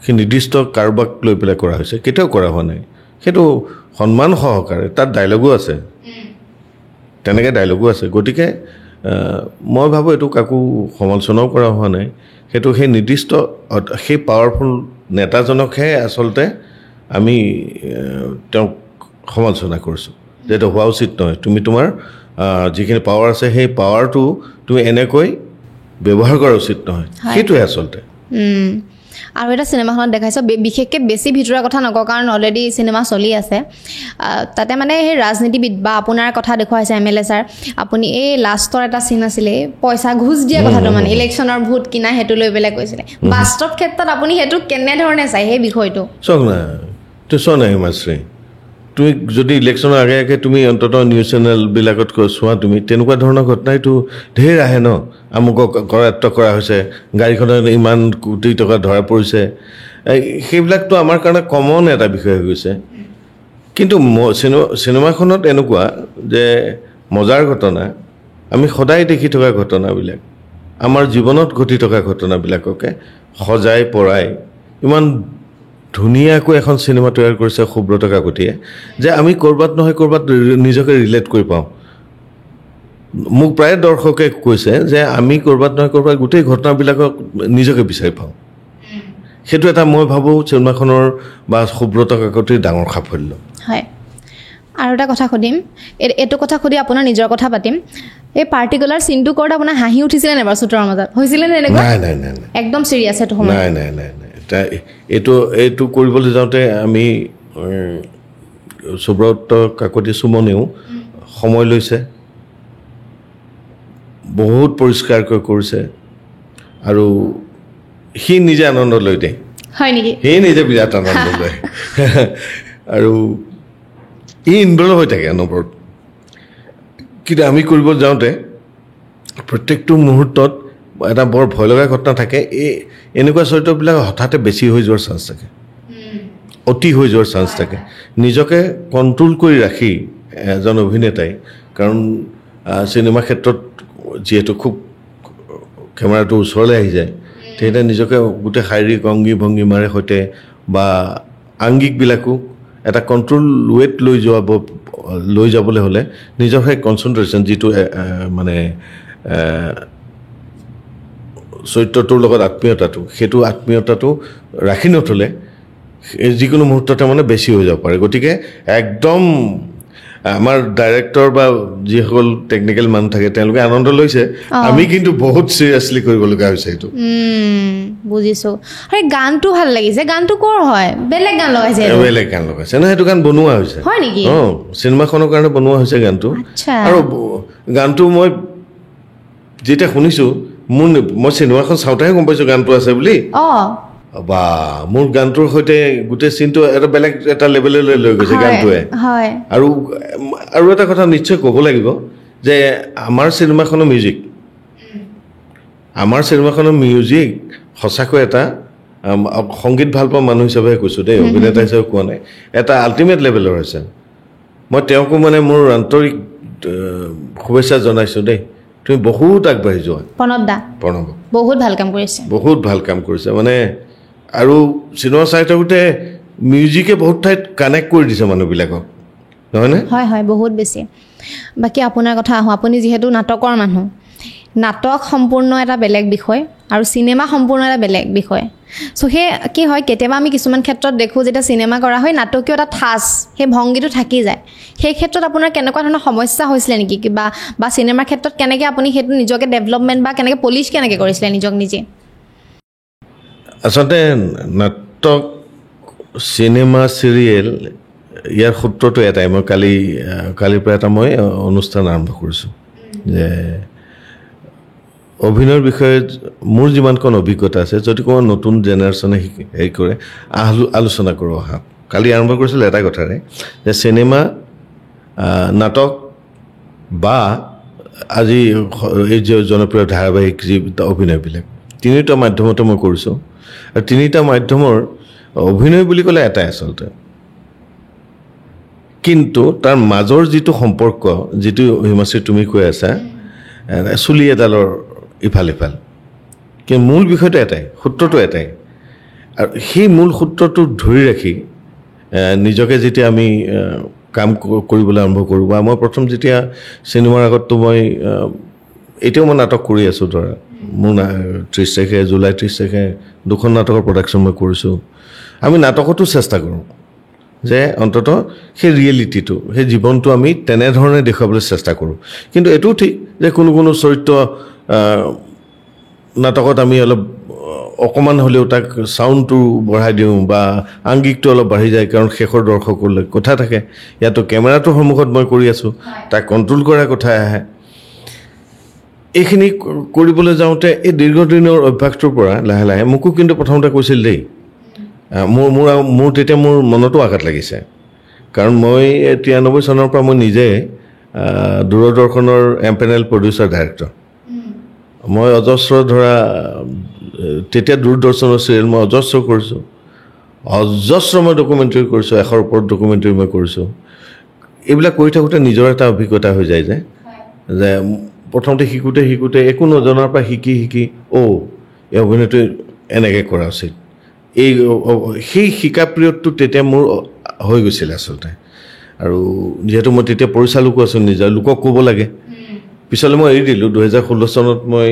সেই নিৰ্দিষ্ট কাৰোবাক লৈ পেলাই কৰা হৈছে কেতিয়াও কৰা হোৱা নাই সেইটো সন্মান সহকাৰে তাত ডাইলগো আছে তেনেকৈ ডাইলগো আছে গতিকে মই ভাবোঁ এইটো কাকো সমালোচনাও কৰা হোৱা নাই সেইটো সেই নিৰ্দিষ্ট সেই পাৱাৰফুল নেতাজনকহে আচলতে আমি তেওঁক সমালোচনা কৰিছোঁ যে এইটো হোৱা উচিত নহয় তুমি তোমাৰ যিখিনি পাৱাৰ আছে সেই পাৱাৰটো তুমি এনেকৈ ব্যৱহাৰ কৰা উচিত নহয় সেইটোৱে আচলতে আৰু এটা চিনেমাখনত দেখাইছে বিশেষকৈ বেছি ভিতৰুৱা কথা নকওঁ কাৰণ অলৰেডি চিনেমা চলি আছে তাতে মানে সেই ৰাজনীতিবিদ বা আপোনাৰ কথা দেখুৱাইছে MLA ছাৰ আপুনি এই লাষ্টৰ এটা চিন আছিলে পইচা ঘুচ দিয়া কথাটো মানে ইলেকশ্যনৰ ভোট কিনা সেইটো লৈ পেলাই কৈছিলে বাস্তৱ ক্ষেত্ৰত আপুনি সেইটো কেনেধৰণে চাই সেই বিষয়টো চোৱা নাই হিমাশ্ৰী তুমি যদি ইলেকশ্যনৰ আগে তুমি অন্ততঃ নিউজ চেনেলবিলাকত চোৱা তুমি তেনেকুৱা ধৰণৰ ঘটনাইতো ঢেৰ আহে ন আমুকক কৰায়ত্ব কৰা হৈছে গাড়ীখনত ইমান কোটি টকা ধৰা পৰিছে সেইবিলাকতো আমাৰ কাৰণে কমন এটা বিষয় হৈ গৈছে কিন্তু চিনেমাখনত এনেকুৱা যে মজাৰ ঘটনা আমি সদায় দেখি থকা ঘটনাবিলাক আমাৰ জীৱনত ঘটি থকা ঘটনাবিলাককে সজাই পৰাই ইমান ধুনীয়াকৈ এখন চিনেমা তৈয়াৰ কৰিছে সুব্ৰত কাকতিয়ে যে আমি ক'ৰবাত নহয় ক'ৰবাত নিজকে ৰিলেট কৰি পাওঁ মোক প্ৰায় দৰ্শকে কৈছে যে আমি ক'ৰবাত নহয় ক'ৰবাত গোটেই ঘটনাবিলাকক নিজকে বিচাৰি পাওঁ সেইটো এটা মই ভাবোঁ চিনেমাখনৰ বা সুব্ৰত কাকতিৰ ডাঙৰ সাফল্য হয় আৰু এটা কথা সুধিম এইটো কথা সুধি আপোনাৰ নিজৰ কথা পাতিম এই পাৰ্টিকুলাৰ চিনটো কৰোঁতে আপোনাৰ হাঁহি উঠিছিলে নে বাৰু চুটৰ মাজত হৈছিলে নে এনেকুৱা নাই একদম চিৰিয়াছ সেইটো সময় নাই এইটো কৰিবলৈ যাওঁতে আমি সুব্ৰত কাকতি সুমনেও সময় লৈছে বহুত পৰিষ্কাৰকৈ কৰিছে আৰু সি নিজে আনন্দ লৈ দেই হয় নেকি সি নিজে বিৰাট আনন্দ লয় আৰু ই ইনভলভ হৈ থাকে অনবৰত কিন্তু আমি কৰিব যাওঁতে প্ৰত্যেকটো মুহূৰ্তত এটা বৰ ভয় লগা ঘটনা থাকে এই এনেকুৱা চৰিত্ৰবিলাক হঠাতে বেছি হৈ যোৱাৰ চান্স থাকে অতি হৈ যোৱাৰ চান্স থাকে নিজকে কণ্ট্ৰল কৰি ৰাখি এজন অভিনেতাই কাৰণ চিনেমা ক্ষেত্ৰত যিহেতু খুব কেমেৰাটো ওচৰলৈ আহি যায় তেতিয়া নিজকে গোটেই শাৰীৰিক অংগী ভংগীমাৰে সৈতে বা আংগিকবিলাকো এটা কণ্ট্ৰল ৱেট লৈ যাবলৈ হ'লে নিজৰ সেই কনচেনট্ৰেশ্যন যিটো মানে চৰিত্ৰটোৰ লগত সেইটো আত্মীয়তাটো ৰাখি নথ'লে যিকোনো মুহূৰ্ততে মানে বেছি হৈ যাব পাৰে গতিকে একদম আমাৰ ডাইৰেক্টৰ বা যিসকল টেকনিকেল মানুহ থাকে তেওঁলোকে আনন্দ লৈছে আমি কিন্তু বহুত চিৰিয়াছলি কৰিবলগীয়া হৈছে এইটো বুজিছোঁ আৰু গানটো ভাল লাগিছে গানটো ক'ৰ হয় বেলেগ গান লগাইছে না সেইটো গান বনোৱা হৈছে হয় নেকি চিনেমাখনৰ কাৰণে বনোৱা হৈছে গানটো আৰু গানটো মই যেতিয়া শুনিছোঁ মই চিনেমাখন চাওঁতেহে গম পাইছোঁ গানটো আছে বুলি বা মোৰ গানটোৰ সৈতে গোটেই চিনটো এটা বেলেগ এটা লেভেললৈ লৈ গৈছে গানটোৱে আৰু এটা কথা নিশ্চয় ক'ব লাগিব যে আমাৰ চিনেমাখনৰ মিউজিক সঁচাকৈ এটা সংগীত ভাল পোৱা মানুহ হিচাপে কৈছোঁ দেই অভিনেতা হিচাপে কোৱা নাই এটা আল্টিমেট লেভেলৰ হৈছে মই তেওঁকো মানে মোৰ আন্তৰিক শুভেচ্ছা জনাইছোঁ দেই তুমি বহুত আগবাঢ়ি যোৱা প্ৰণৱ বহুত ভাল কাম কৰিছে মানে আৰু চিনেমা চাই থাকোঁতে মিউজিকে বহুত ঠাইত কানেক্ট কৰি দিছে মানুহবিলাকক নহয়নে হয় বহুত বেছি বাকী আপোনাৰ কথা আহোঁ আপুনি যিহেতু নাটকৰ মানুহ নাটক সম্পূৰ্ণ এটা বেলেগ বিষয় আৰু চিনেমা সম্পূৰ্ণ এটা বেলেগ বিষয় চ' সেই কি হয় কেতিয়াবা আমি কিছুমান ক্ষেত্ৰত দেখোঁ যেতিয়া চিনেমা কৰা হয় নাটকীয় এটা ঠাঁচ সেই ভংগীটো থাকি যায় সেই ক্ষেত্ৰত আপোনাৰ কেনেকুৱা ধৰণৰ সমস্যা হৈছিলে নেকি কিবা বা চিনেমাৰ ক্ষেত্ৰত কেনেকৈ আপুনি সেইটো নিজকে ডেভেলপমেণ্ট বা কেনেকৈ পলিচ কেনেকৈ কৰিছিলে নিজক নিজে আচলতে নাটক চিনেমা চিৰিয়েল ইয়াৰ সূত্ৰটো এটাই মই কালিৰ পৰা এটা মই অনুষ্ঠান আৰম্ভ কৰিছোঁ যে অভিনয়ৰ বিষয়ে মোৰ যিমানকণ অভিজ্ঞতা আছে যদি কোনো নতুন জেনেৰেশ্যনে হেৰি কৰে আলোচনা কৰোঁ অহা কালি আৰম্ভ কৰিছিলোঁ এটা কথাৰে যে চিনেমা নাটক বা আজি এই যে জনপ্ৰিয় ধাৰাবাহিক যি অভিনয়বিলাক তিনিটা মাধ্যমতে মই কৰিছোঁ আৰু তিনিটা মাধ্যমৰ অভিনয় বুলি ক'লে এটাই আচলতে কিন্তু তাৰ মাজৰ যিটো সম্পৰ্ক যিটো হিমাশ্ৰী তুমি কৈ আছা চুলি এডালৰ ইফাল কিন্তু মূল বিষয়টো এটাই সূত্ৰটো এটাই আৰু সেই মূল সূত্ৰটো ধৰি ৰাখি নিজকে যেতিয়া আমি কাম কৰিবলৈ আৰম্ভ কৰোঁ বা মই প্ৰথম যেতিয়া চিনেমাৰ আগততো মই এতিয়াও মই নাটক কৰি আছোঁ ধৰা মোৰ 30 তাৰিখে জুলাই 30 তাৰিখে 2খন নাটকৰ প্ৰডাকশ্যন মই কৰিছোঁ আমি নাটকতো চেষ্টা কৰোঁ যে অন্ততঃ সেই ৰিয়েলিটিটো সেই জীৱনটো আমি তেনেধৰণে দেখুৱাবলৈ চেষ্টা কৰোঁ কিন্তু এইটোও ঠিক যে কোনো চৰিত্ৰ নাটকত আমি অলপ অকণমান হ'লেও তাক চাউণ্ডটো বঢ়াই দিওঁ বা আংগিকটো অলপ বাঢ়ি যায় কাৰণ শেষৰ দৰ্শকলৈ কথা থাকে ইয়াতো কেমেৰাটোৰ সন্মুখত মই কৰি আছোঁ তাক কণ্ট্ৰল কৰাৰ কথা আহে এইখিনি কৰিবলৈ যাওঁতে এই দীৰ্ঘদিনৰ অভ্যাসটোৰ পৰা লাহে লাহে মোকো কিন্তু প্ৰথমতে কৈছিল দেই মোৰ তেতিয়া মোৰ মনতো আঘাত লাগিছে কাৰণ মই 93 চনৰ পৰা মই নিজে দূৰদৰ্শনৰ এম্পেনেল প্ৰডিউচাৰ ডাইৰেক্টৰ মই অজস্ৰ ধৰা তেতিয়া দূৰদৰ্শনৰ চিৰিয়েল মই অজস্ৰ কৰিছোঁ অজস্ৰ মই ডকুমেণ্টাৰী কৰিছোঁ 100ৰ ওপৰত ডকুমেণ্টাৰী মই কৰিছোঁ এইবিলাক কৰি থাকোঁতে নিজৰ এটা অভিজ্ঞতা হৈ যায় যে প্ৰথমতে শিকোঁতে একো নজনাৰ পৰা শিকি এই অভিনয়টো এনেকৈ কৰা উচিত সেই শিকা পিৰিয়ডটো তেতিয়া মোৰ হৈ গৈছিলে আচলতে আৰু যিহেতু মই তেতিয়া পৰিচালকো আছোঁ নিজৰ লোকক ক'ব লাগে পিছলৈ মই এৰি দিলোঁ 2016 চনত মই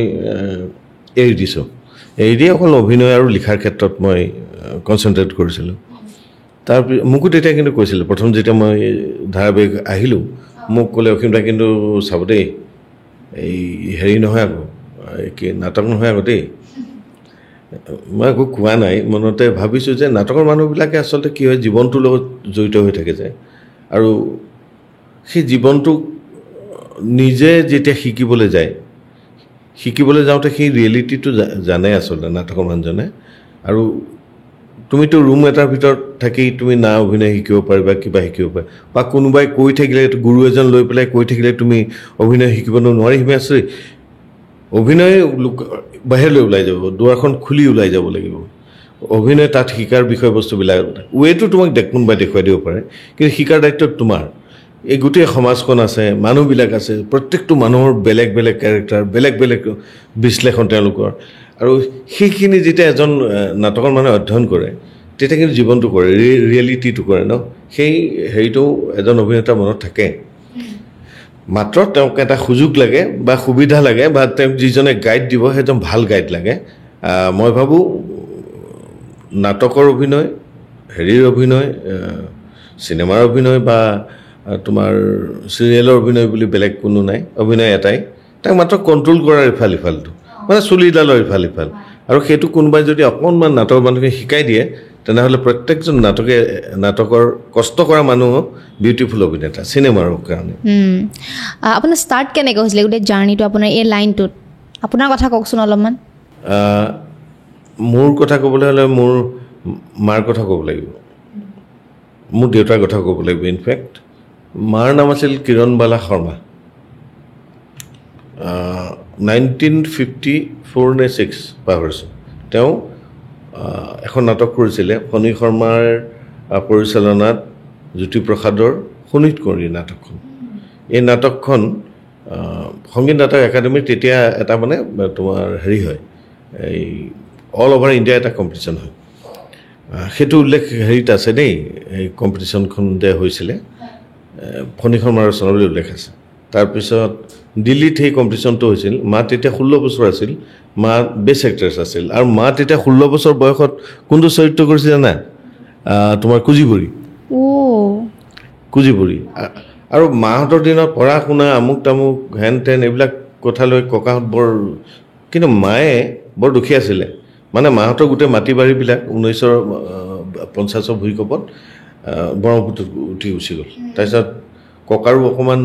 এৰি দিছোঁ এৰি দি অকল অভিনয় আৰু লিখাৰ ক্ষেত্ৰত মই কনচেনট্ৰেট কৰিছিলোঁ মোকো তেতিয়া কিন্তু কৈছিলে প্ৰথম যেতিয়া মই ধাৰাবাহিক আহিলোঁ মোক ক'লে অসীমদা কিন্তু চাব দেই এই হেৰি নহয় আকৌ কি নাটক নহয় আকৌ দেই মই একো কোৱা নাই মনতে ভাবিছোঁ যে নাটকৰ মানুহবিলাকে আচলতে কি হয় জীৱনটোৰ লগত জড়িত হৈ থাকে যে আৰু সেই জীৱনটো নিজে যেতিয়া শিকিবলৈ যাওঁতে সেই ৰিয়েলিটিটো জানে আচলতে নাটকৰ মানুহজনে আৰু তুমিতো ৰুম এটাৰ ভিতৰত থাকি তুমি না অভিনয় শিকিব পাৰিবা কিবা শিকিব পাৰিবা বা কোনোবাই কৈ থাকিলে গুৰু এজন লৈ পেলাই কৈ থাকিলে তুমি অভিনয় শিকিব নোৱাৰি হিমাশ্ৰী অভিনয় বাহিৰলৈ ওলাই যাব দুৱাৰখন খুলি ওলাই যাব লাগিব অভিনয় তাত শিকাৰ বিষয়বস্তুবিলাক ৱেটো তোমাক কোনোবাই দেখুৱাই দিব পাৰে কিন্তু শিকাৰ দায়িত্ব তোমাৰ এই গোটেই সমাজখন আছে মানুহবিলাক আছে প্ৰত্যেকটো মানুহৰ বেলেগ বেলেগ কেৰেক্টাৰ বেলেগ বেলেগ বিশ্লেষণ তেওঁলোকৰ আৰু সেইখিনি যেতিয়া এজন নাটকৰ মানুহে অধ্যয়ন কৰে তেতিয়া কিন্তু জীৱনটো কৰে ৰিয়েলিটিটো কৰে ন সেই হেৰিটো এজন অভিনেতাৰ মনত থাকে মাত্ৰ তেওঁক এটা সুযোগ লাগে বা সুবিধা লাগে বা তেওঁক যিজনে গাইড দিব সেইজন ভাল গাইড লাগে মই ভাবোঁ নাটকৰ অভিনয় হেৰিৰ অভিনয় চিনেমাৰ অভিনয় বা তোমাৰ চিৰিয়েলৰ অভিনয় বুলি বেলেগ কোনো নাই, অভিনয় এটাই, তাক মাত্ৰ কণ্ট্ৰল কৰাৰ ইফাল ইফালটো, মানে চুলিডালৰ ইফাল ইফাল। আৰু সেইটো কোনোবাই যদি অকণমান নাটকৰ মানুহকে শিকাই দিয়ে তেনেহ'লে প্ৰত্যেকজন নাটকৰ কষ্ট কৰা মানুহো বিউটিফুল অভিনেতা চিনেমাৰ কাৰণে। আপোনাৰ ষ্টাৰ্ট কেনেকৈ হৈছিলে গোটেই জাৰ্ণিটো আপোনাৰ এই লাইনটোত? আপোনাৰ কথা কওকচোন অলপমান। মোৰ কথা ক'বলৈ হ'লে মোৰ মাৰ কথা ক'ব লাগিব, মোৰ দেউতাৰ কথা ক'ব লাগিব। ইনফেক্ট মাৰ নাম আছিল কিৰণবালা শৰ্মা। 1954 নে 6 পাহৰিছোঁ। তেওঁ এখন নাটক কৰিছিলে ফণী শৰ্মাৰ পৰিচালনাত, জ্যোতিপ্ৰসাদৰ শোণিত কুঁৱৰী নাটকখন। এই নাটকখন সংগীত নাটক একাডেমীৰ তেতিয়া এটা মানে তোমাৰ হেৰি হয়, এই অল অভাৰ ইণ্ডিয়া এটা কম্পিটিশ্যন হয়। সেইটো উল্লেখ হেৰিত আছে দেই, এই কম্পিটিশ্যনখন যে হৈছিলে ফণী শৰ্মাৰ ৰচনা বুলি উল্লেখ আছে। তাৰপিছত দিল্লীত সেই কম্পিটিশ্যনটো হৈছিল। মা তেতিয়া 16 বছৰ আছিল, মা বেষ্ট এক্ট্ৰেছ আছিল। আৰু মা তেতিয়া 16 বছৰ বয়সত কোনটো চৰিত্ৰ কৰিছে জানা? তোমাৰ কুজিবুৰী। কুজিবুৰী। আৰু মাহঁতৰ দিনত পঢ়া শুনা আমুক তামুক হেন তেন এইবিলাক কথা লৈ ককাহঁত বৰ, কিন্তু মায়ে বৰ দুখী আছিলে। মানে মাহঁতৰ গোটেই মাটি বাৰীবিলাক 1950 ভূঁইকঁপত ব্ৰহ্মপুত্ৰত উঠি গুচি গ'ল। তাৰপিছত ককাৰো অকণমান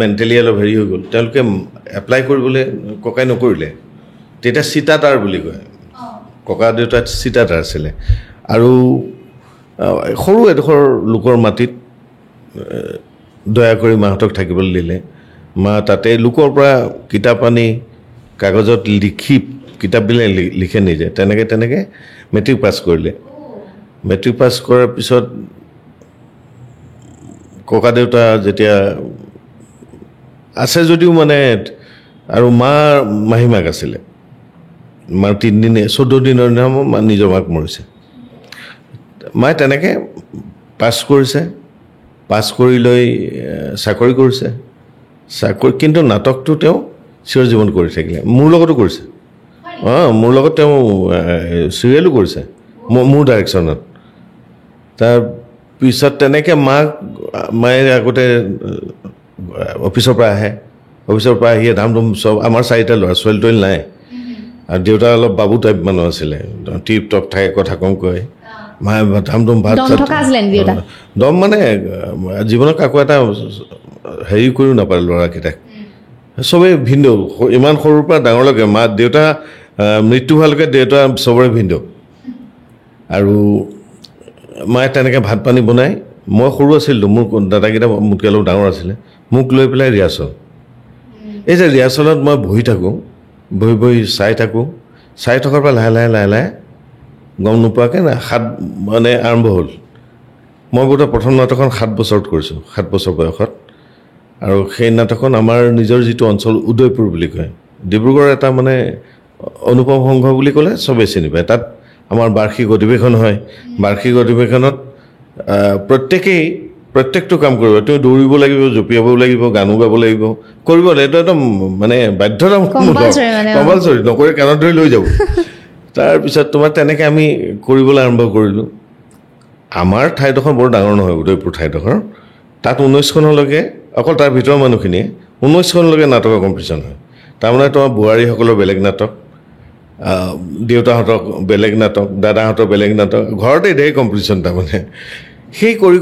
মেণ্টেলি অলপ হেৰি হৈ গ'ল। তেওঁলোকে এপ্লাই কৰিবলৈ ককাই নকৰিলে। তেতিয়া চিতাদাৰ বুলি কয়, ককা দেউতা চিতাদাৰ আছিলে। আৰু সৰু এডোখৰ লোকৰ মাটিত দয়া কৰি মাহঁতক থাকিবলৈ দিলে। মা তাতে লোকৰ পৰা কিতাপ আনি কাগজত লিখি, কিতাপবিলাক লিখে নিজে, তেনেকৈ মেট্ৰিক পাছ কৰিলে। মেট্ৰিক পাছ কৰাৰ পিছত ককা দেউতা যেতিয়া আছে যদিও মানে, আৰু মা মাহীমাক আছিলে, মাৰ 14 দিনৰ দিনা নিজৰ মাক মৰিছে। মায়ে তেনেকৈ পাছ কৰিছে, পাছ কৰি লৈ চাকৰি কৰিছে। কিন্তু নাটকটো তেওঁ চিৰজীৱন কৰি থাকিলে। মোৰ লগতো কৰিছে, মোৰ লগত তেওঁ চিৰিয়েলো কৰিছে মোৰ ডাইৰেকশ্যনত। তাৰপিছত তেনেকৈ মায়ে আগতে অফিচৰ পৰা আহে, অফিচৰ পৰা আহিয়ে ধামধুম চব, আমাৰ 4টা ল'ৰা, ছোৱালী তোৱালী নাই। আৰু দেউতা অলপ বাবু টাইপ মানুহ আছিলে, টিপ টপ থাকে, কথা কম কয়। মায়ে ধামধুম ভাত দম মানে জীৱনত কাকো এটা হেৰি কৰিও নাপালে ল'ৰাকেইটাক। চবেই ভিন্দৌ, ইমান সৰুৰ পৰা ডাঙৰলৈকে। মা দেউতা মৃত্যু হোৱালৈকে দেউতা চবৰে ভিন্দৌ। আৰু মায়ে তেনেকৈ ভাত পানী বনাই, মই সৰু আছিলোঁ, মোৰ দাদাকেইটা মোতকৈ অলপ ডাঙৰ আছিলে, মোক লৈ পেলাই ৰিহাৰ্চল। এই যে ৰিহাৰ্চলত মই বহি থাকোঁ, বহি চাই থাকোঁ, চাই থকাৰ পৰা লাহে লাহে গম নোপোৱাকৈ মানে আৰম্ভ হ'ল। মই বোধহয় প্ৰথম নাটকখন 7 বছৰত কৰিছোঁ, 7 বছৰ বয়সত। আৰু সেই নাটকখন আমাৰ নিজৰ যিটো অঞ্চল উদয়পুৰ বুলি কয়, ডিব্ৰুগড়ৰ এটা মানে অনুপম সংঘ বুলি ক'লে চবেই চিনি পায়। তাত আমাৰ বাৰ্ষিক অধিৱেশন হয়। বাৰ্ষিক অধিৱেশনত প্ৰত্যেকটো কাম কৰিব, তুমি দৌৰিব লাগিব, জঁপিয়াবও লাগিব, গানো গাব লাগিব, কৰিব লাগিব। এইটো একদম মানে বাধ্যতামূলক, কম্পালচৰি, নকৰি কাণত ধৰি লৈ যাব। তাৰপিছত তোমাৰ তেনেকৈ আমি কৰিবলৈ আৰম্ভ কৰিলোঁ। আমাৰ ঠাইডোখৰ বৰ ডাঙৰ নহয়, উদয়পুৰ ঠাইডোখৰ। তাত 19খনলৈকে, অকল তাৰ ভিতৰৰ মানুহখিনিয়ে 19খনলৈকে নাটকৰ কম্পিটিশ্যন হয়। তাৰমানে তোমাৰ বোৱাৰীসকলৰ বেলেগ নাটক, দেউতাহঁতৰ বেলেগ নাটক, দাদাহঁতৰ বেলেগ নাটক, ঘৰতে ঢেৰ কম্পিটিশ্যন। তাৰমানে সেই কৰি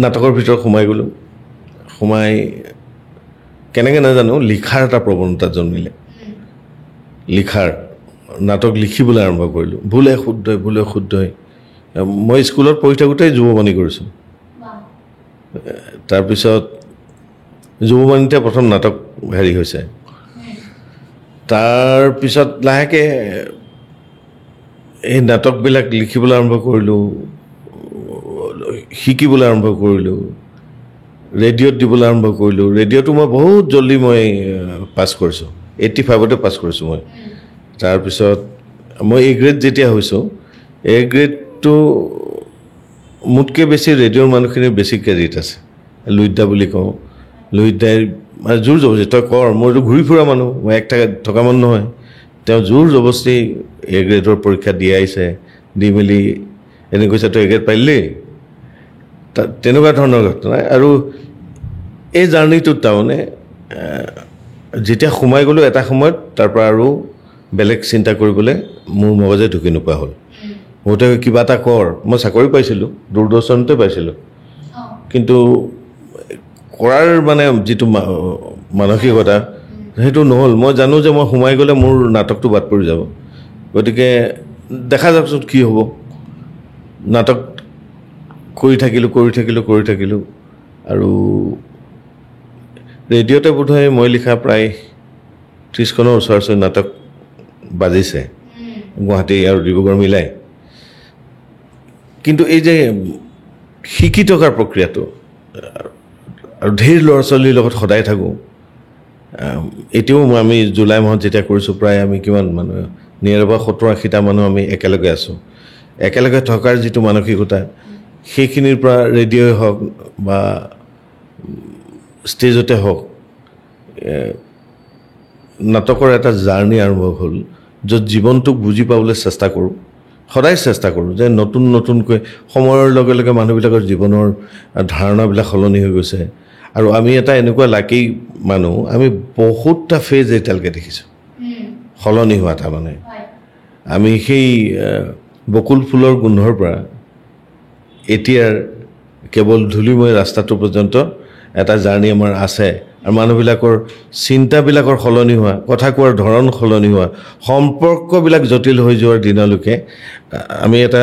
নাটকৰ ভিতৰত সোমাই গ'লোঁ। সোমাই কেনেকৈ নাজানো, লিখাৰ এটা প্ৰৱণতা জন্মিলে। নাটক লিখিবলৈ আৰম্ভ কৰিলোঁ, ভুলে শুদ্ধই। মই স্কুলত পঢ়ি থাকোঁতেই যুৱবাণী কৰিছোঁ। তাৰপিছত যুৱবাণীতে প্ৰথম নাটক হেৰি হৈছে। তাৰপিছত লাহেকৈ এই নাটকবিলাক লিখিবলৈ আৰম্ভ কৰিলোঁ, শিকিবলৈ আৰম্ভ কৰিলোঁ, ৰেডিঅ'ত দিবলৈ আৰম্ভ কৰিলোঁ। ৰেডিঅ'টো মই বহুত জলদি পাছ কৰিছোঁ, 85তে পাছ কৰিছোঁ মই। তাৰপিছত মই A গ্ৰেড যেতিয়া হৈছোঁ, A গ্ৰেডটো মোতকৈ বেছি ৰেডিঅ'ৰ মানুহখিনিৰ বেছি ক্ৰেডিট আছে। লুইত দা বুলি কওঁ, লুইত দাই মানে জোৰ জবস্তি, তই কৰ, মইতো ঘূৰি ফুৰা মানুহ, মই এক থকা মানুহ নহয়। তেওঁ জোৰ জবস্তি A গ্ৰেডৰ পৰীক্ষা দি আহিছে, দি মেলি এনেকৈ কৈছে তই A গ্ৰেড পাৰিলি, তেনেকুৱা ধৰণৰ ঘটনা আৰু এই জাৰ্ণিটোত তাৰমানে যেতিয়া সোমাই গ'লোঁ এটা সময়ত তাৰ পৰা আৰু বেলেগ চিন্তা কৰিবলৈ মোৰ মগজে ঢুকি নোপোৱা হ'ল বহুতে কিবা এটা কৰ মই চাকৰি পাইছিলোঁ দূৰদৰ্শনতে পাইছিলোঁ কিন্তু কৰাৰ মানে যিটো মানসিকতা সেইটো নহ'ল মই জানো যে মই সোমাই গ'লে মোৰ নাটকটো বাদ পৰি যাব গতিকে দেখা যাওকচোন কি হ'ব নাটক কৰি থাকিলোঁ আৰু ৰেডিঅ'তে বোধহয় মই লিখা প্ৰায় 30খনৰ ওচৰ নাটক বাজিছে গুৱাহাটী আৰু ডিব্ৰুগড় মিলাই কিন্তু এই যে শিকি থকাৰ প্ৰক্ৰিয়াটো আৰু ঢেৰ ল'ৰা ছোৱালীৰ লগত সদায় থাকোঁ এতিয়াও আমি জুলাই মাহত যেতিয়া কৰিছোঁ প্ৰায় আমি কিমান মানুহ নিয়াৰবা 70-80টা মানুহ আমি একেলগে আছোঁ একেলগে থকাৰ যিটো মানসিকতা সেইখিনিৰ পৰা ৰেডিঅ'ই হওক বা ষ্টেজতে হওক নাটকৰ এটা জাৰ্ণি আৰম্ভ হ'ল য'ত জীৱনটোক বুজি পাবলৈ চেষ্টা কৰোঁ সদায় চেষ্টা কৰোঁ যে নতুনকৈ সময়ৰ লগে লগে মানুহবিলাকৰ জীৱনৰ ধাৰণাবিলাক সলনি হৈ গৈছে আৰু আমি এটা এনেকুৱা লাকি মানুহ আমি বহুতটা ফেজ এতিয়ালৈকে দেখিছোঁ সলনি হোৱা তাৰমানে আমি সেই বকুল ফুলৰ গোন্ধৰ পৰা এতিয়াৰ কেৱল ধূলিময় ৰাস্তাটো পৰ্যন্ত এটা জাৰ্ণি আমাৰ আছে আৰু মানুহবিলাকৰ চিন্তাবিলাকৰ সলনি হোৱা কথা কোৱাৰ ধৰণ সলনি হোৱা সম্পৰ্কবিলাক জটিল হৈ যোৱাৰ দিনলৈকে আমি এটা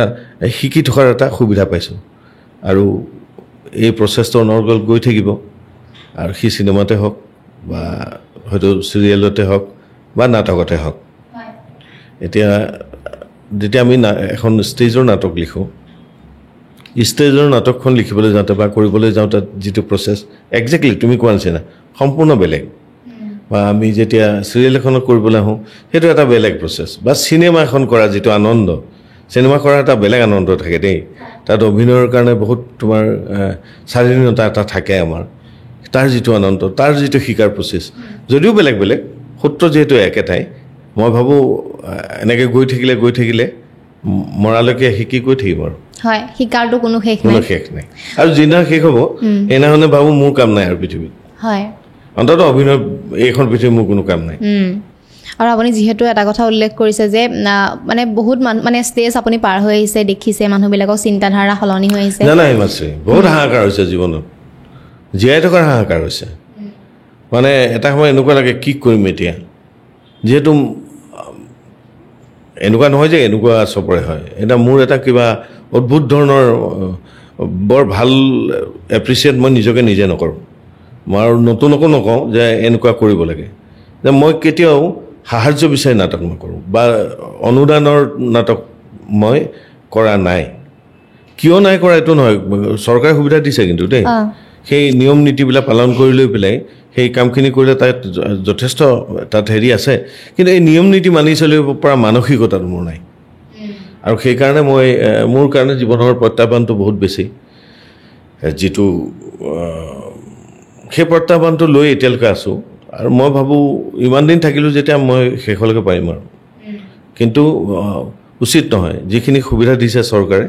শিকি থকাৰ এটা সুবিধা পাইছোঁ আৰু এই প্ৰচেছটো অনৰ্গল গৈ থাকিব আৰু সি চিনেমাতে হওক বা হয়তো চিৰিয়েলতে হওক বা নাটকতে হওক এতিয়া যেতিয়া আমি এখন ষ্টেজৰ নাটক লিখোঁ ষ্টেজৰ নাটকখন লিখিবলৈ যাওঁতে বা কৰিবলৈ যাওঁতে যিটো প্ৰচেছ একজেক্টলি তুমি কোৱা নিচিনা সম্পূৰ্ণ বেলেগ বা আমি যেতিয়া চিৰিয়েল এখনত কৰিবলৈ আহোঁ সেইটো এটা বেলেগ প্ৰচেছ বা চিনেমা এখন কৰা যিটো আনন্দ চিনেমা কৰাৰ এটা বেলেগ আনন্দ থাকে দেই তাত অভিনয়ৰ কাৰণে বহুত তোমাৰ স্বাধীনতা এটা থাকে আমাৰ তাৰ যিটো আনন্দ তাৰ যিটো শিকাৰ প্ৰচেছ যদিও বেলেগ বেলেগ সূত্ৰ যিহেতু একেটাই মই ভাবোঁ এনেকৈ গৈ থাকিলে মৰালৈকে শিকি গৈ থাকিম আৰু হয় শিকাৰটো কোনো শেষ নাই আৰু যিদিনা শেষ হ'ব সেইদিনাখনে ভাবোঁ মোৰ কাম নাই আৰু পৃথিৱীত হয় অন্ততঃ অভিনয় এইখন পৃথিৱীত মোৰ কোনো কাম নাই আৰু আপুনি যিহেতু এটা কথা উল্লেখ কৰিছে যে মানে বহুত মানে ষ্টেজ আপুনি পাৰ হৈ আহিছে দেখিছে মানুহবিলাকৰ চিন্তাধাৰা সলনি হৈ আহিছে জানাই মাছৰি বহুত হাহাকাৰ হৈছে জীৱনত জীয়াই থকাৰ হাহাকাৰ হৈছে মানে এটা সময় এনেকুৱা লাগে কি কৰিম এতিয়া যিহেতু এনেকুৱা নহয় যে এনেকুৱা চবৰে হয় এটা মোৰ এটা কিবা অদ্ভুত ধৰণৰ বৰ ভাল এপ্ৰিচিয়েট মই নিজে নকৰোঁ মই আৰু নতুনকো নকওঁ যে এনেকুৱা কৰিব লাগে যে মই কেতিয়াও সাহাৰ্য বিচাৰি নাটক নকৰোঁ বা অনুদানৰ নাটক মই কৰা নাই কিয় নাই কৰা এইটো নহয় চৰকাৰে সুবিধা দিছে কিন্তু দেই সেই নিয়ম নীতিবিলাক পালন কৰি লৈ পেলাই সেই কামখিনি কৰিলে তাত যথেষ্ট তাত হেৰি আছে কিন্তু এই নিয়ম নীতি মানি চলিব পৰা মানসিকতাটো মোৰ নাই আৰু সেইকাৰণে মই মোৰ কাৰণে জীৱনৰ প্ৰত্যাহ্বানটো বহুত বেছি যিটো সেই প্ৰত্যাহ্বানটো লৈ এতিয়ালৈকে আছোঁ আৰু মই ভাবোঁ ইমান দিন থাকিলোঁ যেতিয়া মই শেষলৈকে পাৰিম আৰু কিন্তু উচিত নহয় যিখিনি সুবিধা দিছে চৰকাৰে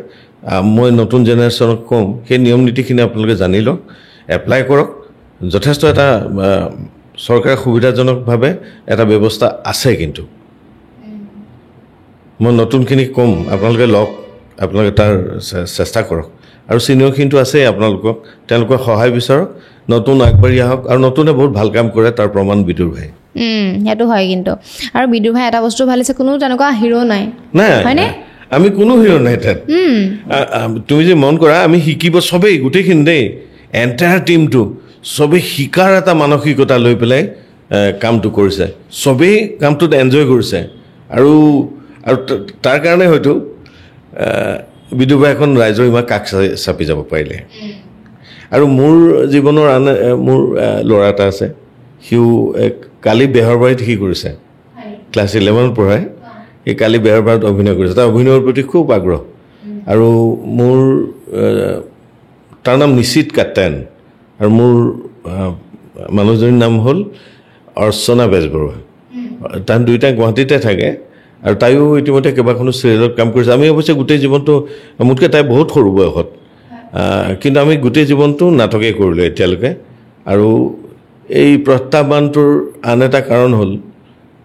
মই নতুন জেনেৰেশ্যনক ক'ম সেই নিয়ম নীতিখিনি আপোনালোকে জানি লওক এপ্লাই কৰক যথেষ্ট এটা চৰকাৰে সুবিধাজনকভাৱে এটা ব্যৱস্থা আছে কিন্তু মই নতুনখিনিক ক'ম আপোনালোকে লওক আপোনালোকে তাৰ চেষ্টা কৰক আৰু চিনিয়ৰখিনিতো আছেই আপোনালোকক তেওঁলোকৰ সহায় বিচাৰক নতুন আগবাঢ়ি আহক আৰু নতুনে বহুত ভাল কাম কৰে তাৰ প্ৰমাণ বিদুৰ ভাই সেইটো হয় কিন্তু আৰু বিদুৰ ভাই এটা বস্তু ভাল হৈছে কোনো তেনেকুৱা হিৰো নাই হয়নে আমি কোনো হিৰো নাই তাত তুমি যে মন কৰা আমি শিকিব চবেই গোটেইখিনি দেই এণ্টায়াৰ টিমটো চবেই শিকাৰ এটা মানসিকতা লৈ পেলাই কামটো কৰিছে চবেই কামটোত এনজয় কৰিছে আৰু তাৰ কাৰণে হয়তো বিদুৰ ভাই এখন ৰাইজৰ ইমান কাষ চাপি যাব পাৰিলে আৰু মোৰ জীৱনৰ আন মোৰ ল'ৰা এটা আছে সিও কালি বেহৰবাৰীত সি কৰিছে ক্লাছ 11 পঢ়ায় সেই কালি বেহৰবাৰীত অভিনয় কৰিছে তাৰ অভিনয়ৰ প্ৰতি খুব আগ্ৰহ আৰু মোৰ তাৰ নাম নিশ্চিত কাটায়ন আৰু মোৰ মানুহজনীৰ নাম হ'ল অৰ্চনা বেজবৰুৱা তাত দুয়োটা গুৱাহাটীতে থাকে আৰু তাইও ইতিমধ্যে কেইবাখনো চিৰিয়েলত কাম কৰিছে আমি অৱশ্যে গোটেই জীৱনটো মোতকৈ তাই বহুত সৰু বয়সত কিন্তু আমি গোটেই জীৱনটো নাটকেই কৰিলোঁ এতিয়ালৈকে আৰু এই প্ৰত্যাহ্বানটোৰ আন এটা কাৰণ হ'ল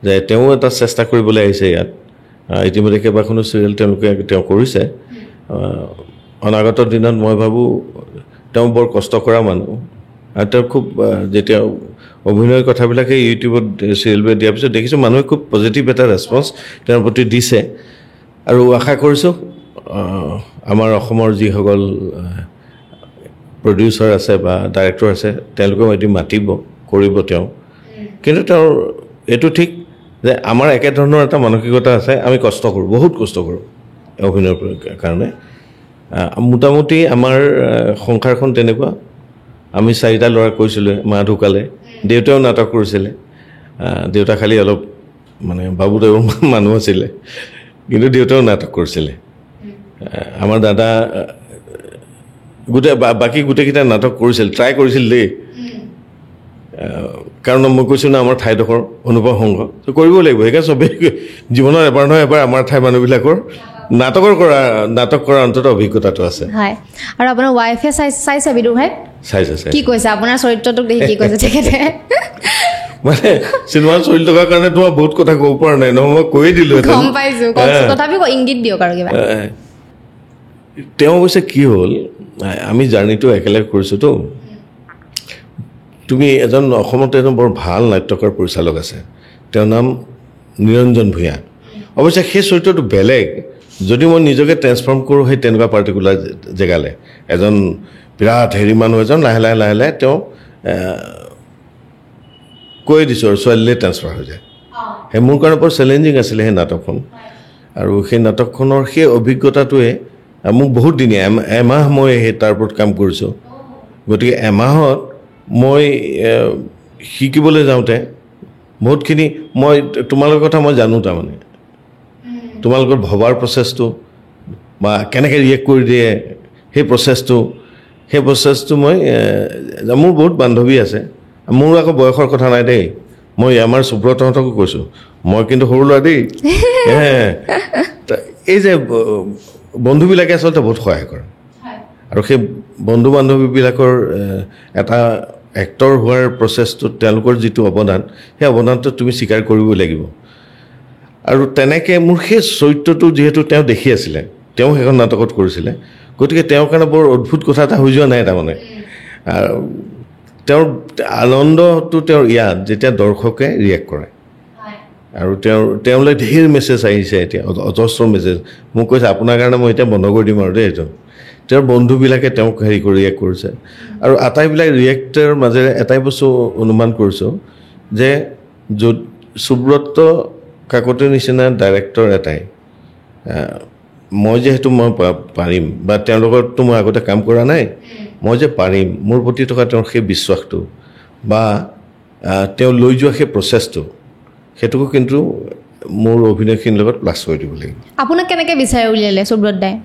যে তেওঁ এটা চেষ্টা কৰিবলৈ আহিছে ইয়াত ইতিমধ্যে কেইবাখনো চিৰিয়েল তেওঁ কৰিছে অনাগত দিনত মই ভাবোঁ তেওঁ বৰ কষ্ট কৰা মানুহ আৰু তেওঁ খুব যেতিয়া অভিনয়ৰ কথাবিলাকে ইউটিউবত চিৰিয়েলবোৰে দিয়াৰ পিছত দেখিছোঁ মানুহে খুব পজিটিভ এটা ৰেছপন্স তেওঁৰ প্ৰতি দিছে আৰু আশা কৰিছোঁ আমাৰ অসমৰ যিসকল প্ৰডিউচাৰ আছে বা ডাইৰেক্টৰ আছে তেওঁলোকেও এটি মাতিব কৰিব তেওঁ কিন্তু তেওঁৰ এইটো ঠিক যে আমাৰ একেধৰণৰ এটা মানসিকতা আছে আমি কষ্ট কৰোঁ বহুত কষ্ট কৰোঁ অভিনয়ৰ কাৰণে মোটামুটি আমাৰ সংসাৰখন তেনেকুৱা আমি 4টা ল'ৰা কৈছিলোঁ মা ঢুকালে দেউতাও নাটক কৰিছিলে দেউতা খালি অলপ মানে বাবুদেউ মানুহ আছিলে কিন্তু দেউতাও নাটক কৰিছিলে আমাৰ দাদা বাকী গোটেইকেইটা নাটক কৰিছিল ট্ৰাই কৰিছিল দেই কাৰণ মই কৈছোঁ না আমাৰ ঠাইডোখৰ অনুভৱ সংঘ কৰিব লাগিব সেইকাৰণে চবেই জীৱনত এবাৰ নহয় এবাৰ আমাৰ ঠাই মানুহবিলাকৰ নাটক কৰাৰ অন্তত অভিজ্ঞতাটো আছে হয় আৰু আপোনাৰ ৱাইফে চাইছে বিদুৰ ভাই চাইছে কি কৈছে আপোনাৰ চৰিত্ৰটোক দেখি কি কৈছে তেখেতে মানে চিনেমা চলি থকাৰ কাৰণে তোমাৰ বহুত কথা ক'ব পৰা নাই নহয় মই কৈয়ে দিলোঁ গম পাইছোঁ তথাপিও ইংগিত দিয়ক আৰু কিবা তেওঁ অৱশ্যে কি হ'ল আমি জাৰ্ণিটো একেলগে কৰিছোঁতো তুমি অসমত এজন বৰ ভাল নাট্যকাৰ পৰিচালক আছে তেওঁৰ নাম নিৰঞ্জন ভূঞা অৱশ্যে সেই চৰিত্ৰটো বেলেগ যদি মই নিজকে ট্ৰেন্সফৰ্ম কৰোঁ সেই তেনেকুৱা পাৰ্টিকুলাৰ জেগালৈ এজন বিৰাট হেৰি মানুহ এজন লাহে লাহে তেওঁ কৈ দিছোঁ আৰু ছোৱালীলৈ ট্ৰেন্সফাৰ হৈ যায় সেই মোৰ কাৰণে বৰ চেলেঞ্জিং আছিলে সেই নাটকখন আৰু সেই নাটকখনৰ সেই অভিজ্ঞতাটোৱে মোক বহুত দিনীয়া এমাহ মই সেই তাৰ ওপৰত কাম কৰিছোঁ গতিকে এমাহত মই শিকিবলৈ যাওঁতে বহুতখিনি মই তোমালোকৰ কথা মই জানো তাৰমানে তোমালোকৰ ভবাৰ প্ৰচেছটো বা কেনেকৈ ৰিয়েক্ট কৰি দিয়ে সেই প্ৰচেছটো মই মোৰ বহুত বান্ধৱী আছে মোৰ আকৌ বয়সৰ কথা নাই দেই মই আমাৰ সুব্ৰতহঁতকো কৈছোঁ মই কিন্তু সৰু ল'ৰা দেই এই যে বন্ধুবিলাকে আচলতে বহুত সহায় কৰে আৰু সেই বন্ধু বান্ধৱীবিলাকৰ এটা এক্টৰ হোৱাৰ প্ৰচেছটোত তেওঁলোকৰ যিটো অৱদান সেই অৱদানটো তুমি স্বীকাৰ কৰিবই লাগিব আৰু তেনেকৈ মোৰ সেই চৰিত্ৰটো যিহেতু তেওঁ দেখি আছিলে তেওঁ সেইখন নাটকত কৰিছিলে গতিকে তেওঁৰ কাৰণে বৰ অদ্ভুত কথা এটা হৈ যোৱা নাই তাৰমানে তেওঁৰ আনন্দটো তেওঁৰ ইয়াত যেতিয়া দৰ্শকে ৰিয়েক্ট কৰে আৰু তেওঁলৈ ঢেৰ মেছেজ আহিছে এতিয়া অজস্ৰ মেছেজ মোক কৈছে আপোনাৰ কাৰণে মই এতিয়া বন্ধ কৰি দিম আৰু দেই এইটো তেওঁৰ বন্ধুবিলাকে তেওঁক হেৰি কৰি ৰিয়েক্ট কৰিছে আৰু আটাইবিলাক ৰিয়েক্টৰ মাজেৰে এটাই বস্তু অনুমান কৰিছোঁ যে য'ত সুব্ৰত কাকতিৰ নিচিনা ডাইৰেক্টৰ এটাই মই যিহেতু মই পাৰিম বা তেওঁৰ লগততো মই আগতে কাম কৰা নাই মই যে পাৰিম মোৰ প্ৰতি থকা তেওঁৰ সেই বিশ্বাসটো বা তেওঁ লৈ যোৱা সেই প্ৰচেছটো সেইটোকো কিন্তু মোৰ অভিনয়খিনিৰ লগত প্লাছ কৰি দিব লাগিব আপোনাক কেনেকৈ বিচাৰি উলিয়ালে সুব্ৰত দাই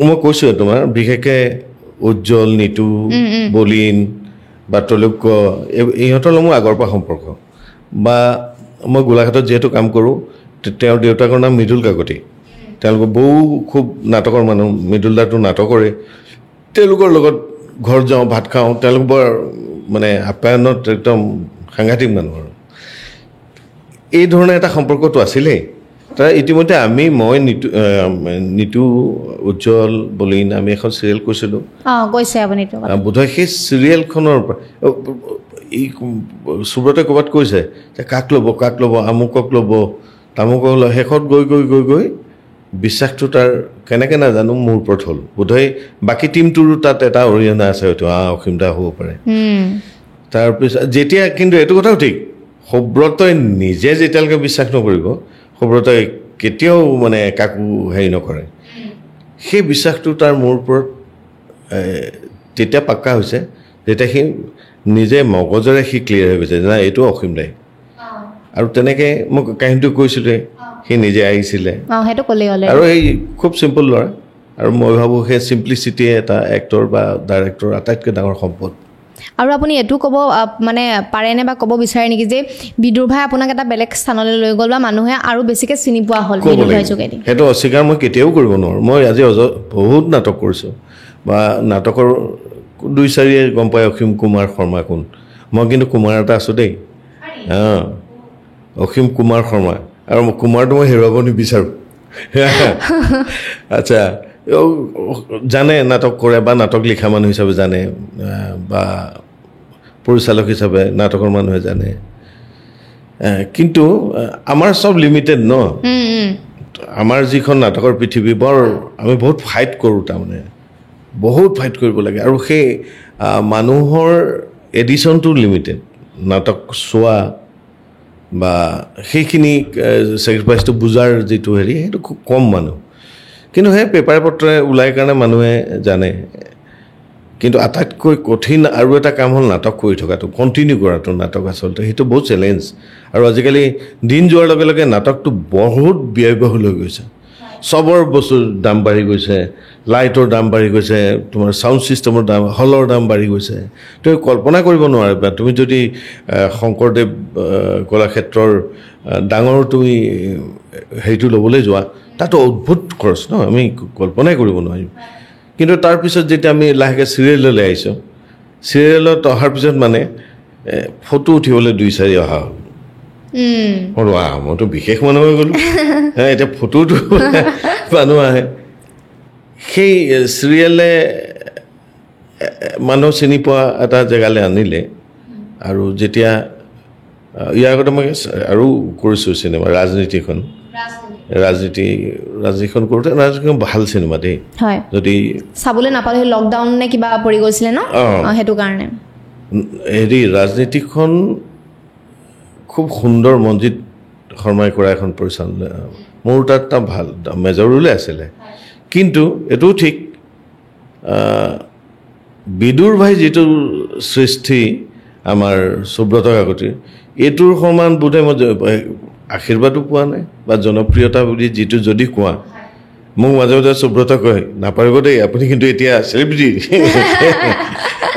মই কৈছোঁ তোমাৰ বিশেষকৈ উজ্জ্বল নিতু বলিন বা তৈলক্য ইহঁতৰ লগত মোৰ আগৰ পৰা সম্পৰ্ক বা মই গোলাঘাটত যিহেতু কাম কৰোঁ তেওঁৰ দেউতাকৰ নাম মৃদুল কাকতি তেওঁলোকৰ বহু খুব নাটকৰ মানুহ মৃদুল দাটো নাটকৰে তেওঁলোকৰ লগত ঘৰত যাওঁ ভাত খাওঁ তেওঁলোক বৰ মানে আপ্যায়নত একদম সাংঘাতিক মানুহ আৰু এই ধৰণে এটা সম্পৰ্কটো আছিলেই তাৰ ইতিমধ্যে মই নিতু উজ্জ্বল বলিন আমি এখন চিৰিয়েল কৈছিলোঁ বোধহয় সেই চিৰিয়েলখনৰ পৰা এই সুব্ৰতে ক'ৰবাত কৈছে যে কাক ল'ব আমুকক ল'ব তামুকক ল'ব শেষত গৈ বিশ্বাসটো তাৰ কেনেকৈ নাজানো মোৰ ওপৰত হ'ল বোধহয় বাকী টীমটোৰো তাত এটা অৰিহণা আছে হয়তো অসীম দা হ'ব পাৰে তাৰপিছত যেতিয়া কিন্তু এইটো কথাও ঠিক সুব্ৰতই নিজে যেতিয়ালৈকে বিশ্বাস নকৰিব সুব্ৰতই কেতিয়াও মানে কাকো হেৰি নকৰে সেই বিশ্বাসটো তাৰ মোৰ ওপৰত তেতিয়া পাক্কা হৈছে যেতিয়া সি নিজে মগজেৰে সি ক্লিয়াৰ হৈ গৈছে যে এইটো অসীম দাই আৰু তেনেকৈ মোক কাহিনীটো কৈছিলে সি নিজে আহিছিলে আৰু এই খুব চিম্পল ল'ৰা আৰু মই ভাবোঁ সেই চিম্প্লিচিটিয়ে এটা এক্টৰ বা ডাইৰেক্টৰ আটাইতকৈ ডাঙৰ সম্পদ আৰু আপুনি এইটো ক'ব মানে পাৰেনে বা ক'ব বিচাৰে নেকি যে বিদুৰ ভাই আপোনাক এটা বেলেগ স্থানলৈ লৈ গ'ল বা মানুহে আৰু বেছিকৈ চিনি পোৱা হ'ল বিদুৰ ভাই যোগেদি? সেইটো অস্বীকাৰ মই কেতিয়াও কৰিব নোৱাৰোঁ। মই আজি বহুত নাটক কৰিছোঁ বা নাটকৰ 2-4 গম পাই অসীম কুমাৰ শৰ্মা কোন। মই কিন্তু কুমাৰ এটা আছোঁ দেই, অসীম কুমাৰ শৰ্মা, আৰু কুমাৰটো মই হেৰুৱাব নিবিচাৰোঁ। আচ্ছা, জানে নাটক কৰে বা নাটক লিখা মানুহ হিচাপে জানে বা পৰিচালক হিচাপে নাটকৰ মানুহে জানে, কিন্তু আমাৰ চব লিমিটেড ন। আমাৰ যিখন নাটকৰ পৃথিৱী বৰ আমি বহুত ফাইট কৰোঁ, তাৰমানে বহুত ফাইট কৰিব লাগে, আৰু সেই মানুহৰ এডিশ্যনটো লিমিটেড। নাটক চোৱা বা সেইখিনি ছেক্ৰিফাইচটো বুজাৰ যিটো হেৰি, সেইটো খুব কম মানুহ, কিন্তু সেই পেপাৰে পত্ৰে ওলাই কাৰণে মানুহে জানে। কিন্তু আটাইতকৈ কঠিন আৰু এটা কাম হ'ল নাটক কৰি থকাটো, কণ্টিনিউ কৰাটো নাটক আচলতে সেইটো বহুত চেলেঞ্জ। আৰু আজিকালি দিন যোৱাৰ লগে লগে নাটকটো বহুত ব্যয়বহুল হৈ গৈছে। চবৰ বস্তুৰ দাম বাঢ়ি গৈছে, লাইটৰ দাম বাঢ়ি গৈছে, তোমাৰ চাউণ্ড ছিষ্টেমৰ দাম, হলৰ দাম বাঢ়ি গৈছে। তুমি কল্পনা কৰিব নোৱাৰিবা, তুমি যদি শংকৰদেৱ কলাক্ষেত্ৰৰ ডাঙৰ তুমি হেৰিটো ল'বলৈ যোৱা, তাতো অদ্ভুত খৰচ ন, আমি কল্পনাই কৰিব নোৱাৰিম। কিন্তু তাৰপিছত যেতিয়া আমি লাহেকৈ চিৰিয়েললৈ আহিছোঁ, চিৰিয়েলত অহাৰ পিছত মানে ফটো উঠিবলৈ 2-4 অহা হ'ল। মইতো বিশেষ মানুহ হৈ গ'লোঁ, এতিয়া ফটোটো মানুহ আহে। সেই চিৰিয়েলে মানুহ চিনি পোৱা এটা জেগালৈ আনিলে। আৰু যেতিয়া ইয়াৰ আগতে মই আৰু কৰিছোঁ চিনেমা, ৰাজনীতিখন কৰোঁতে, ৰাজনীতিখন ভাল চিনেমা দেই, যদি চাবলৈ নাপালোঁ, লকডাউন নে কিবা পৰি গৈছিলে ন, সেইটো কাৰণে। হেৰি ৰাজনীতিখন খুব সুন্দৰ, মনজিৎ শৰ্মাই কৰা এখন পৰিচালনা। মোৰ তাত এটা ভাল মেজৰ ৰোলে আছিলে, কিন্তু এইটোও ঠিক, বিদুৰ ভাই যিটো সৃষ্টি আমাৰ সুব্ৰত কাকতিৰ, এইটোৰ সমান বোধে মই আশীৰ্বাদো পোৱা নাই বা জনপ্ৰিয়তা বুলি যিটো যদি কোৱা, মোক মাজে মাজে সুব্ৰত কয়, নাপাৰিব দেই আপুনি কিন্তু এতিয়া চেলিব্ৰিটি।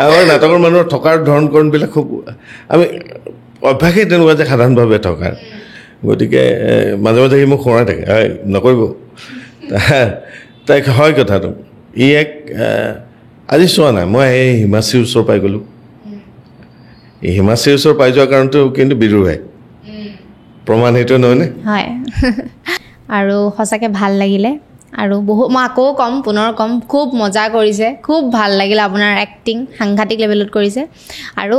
আমাৰ নাটকৰ মানুহৰ থকাৰ ধৰণ কৰণবিলাক খুব, আমি অভ্যাসেই তেনেকুৱা যে সাধাৰণভাৱে থকাৰ, গতিকে মাজে মাজে সি মোক সোঁৱৰাই থাকে, নকৰিব। তাইক হয় কথাটো, ই এক আজি চোৱা নাই, মই এই হিমাশ্ৰীৰ ওচৰ পাই গ'লোঁ। এই হিমাশ্ৰীৰ ওচৰ পাই যোৱাৰ কাৰণটো কিন্তু বিদুৰ ভাই প্ৰমাণ, সেইটো নহয়নে? হয়। আৰু সঁচাকৈ ভাল লাগিলে, আৰু মই আকৌ ক'ম, পুনৰ ক'ম, খুব মজা কৰিছে, খুব ভাল লাগিলে, আপোনাৰ এক্টিং সাংঘাতিক লেভেলত কৰিছে। আৰু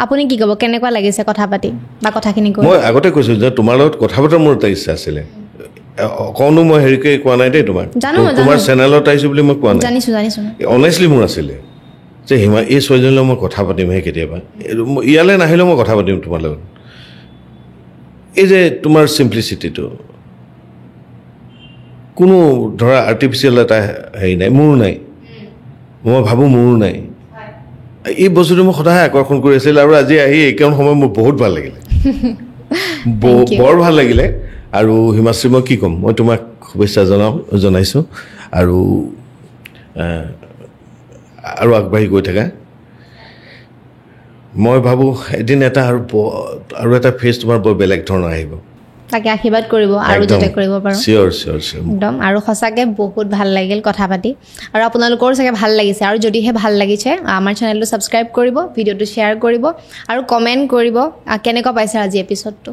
আপুনি কি ক'ব, কেনেকুৱা লাগিছে কথা পাতি বা কথাখিনি কৈ? মই আগতে কৈছোঁ যে তোমাৰ লগত কথা পতাৰ মোৰ এটা ইচ্ছা আছিলে, অকণো মই হেৰিকৈ কোৱা নাই দেই, তোমাৰ চেনেলত আহিছোঁ বুলি মই কোৱা নাই, জানিছোঁ। অনেষ্টলি মোৰ আছিলে যে এই ছোৱালীজনীলৈ মই কথা পাতিমহে কেতিয়াবা, ইয়ালৈ নাহিলেও মই কথা পাতিম তোমাৰ লগত। এই যে তোমাৰ চিম্প্লিচিটিটো, কোনো ধৰা আৰ্টিফিচিয়েল এটা হেৰি নাই, মোৰ নাই, মই ভাবোঁ মোৰো নাই, এই বস্তুটো মোক সদায় আকৰ্ষণ কৰি আছিল। আৰু আজি আহি এইকণ সময় মোৰ বহুত ভাল লাগিলে, বৰ ভাল লাগিলে। আৰু হিমাশ্ৰী, মই কি ক'ম, মই তোমাক শুভেচ্ছা জনাইছোঁ, আৰু আগবাঢ়ি গৈ থাকা। মই ভাবোঁ এদিন এটা আৰু এটা ফেজ তোমাৰ বৰ বেলেগ ধৰণৰ আহিব, তাকে আশীৰ্বাদ কৰিব, আৰু যাতে কৰিব পাৰোঁ। চিয়'ৰ একদম। আৰু সঁচাকৈ বহুত ভাল লাগিল কথা পাতি, আৰু আপোনালোকৰো চাগে ভাল লাগিছে। আৰু যদিহে ভাল লাগিছে, আমাৰ চেনেলটো ছাবস্ক্ৰাইব কৰিব, ভিডিঅ'টো শ্বেয়াৰ কৰিব, আৰু কমেণ্ট কৰিব কেনেকুৱা পাইছে আজি এপিছ'ডটো।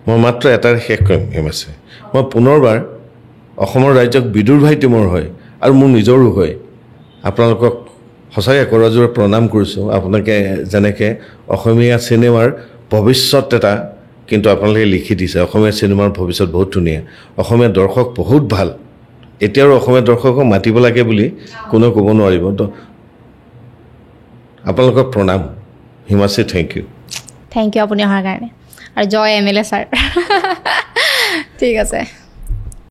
মই মাত্ৰ এটাৰ শেষ কৰিম, হিমাশ্ৰী, মই পুনৰবাৰ অসমৰ ৰাইজক বিদুৰ ভাই টিমৰ হয় আৰু মোৰ নিজৰো হয় আপোনালোকক সঁচাকৈ কৰজোৰে প্ৰণাম কৰিছোঁ। আপোনালোকে যেনেকৈ অসমীয়া চিনেমাৰ ভৱিষ্যত এটা কিন্তু আপোনালোকে লিখি দিছে, অসমীয়া চিনেমাৰ ভৱিষ্যত বহুত ধুনীয়া, অসমীয়া দৰ্শক বহুত ভাল, এতিয়া আৰু অসমীয়া দৰ্শকক মাতিব লাগে বুলি কোনেও ক'ব নোৱাৰিব। তো আপোনালোকক প্ৰণাম। হিমাশ্ৰী, থেংক ইউ আপুনি অহাৰ কাৰণে, আৰু জয় MLA ছাৰ। ঠিক আছে।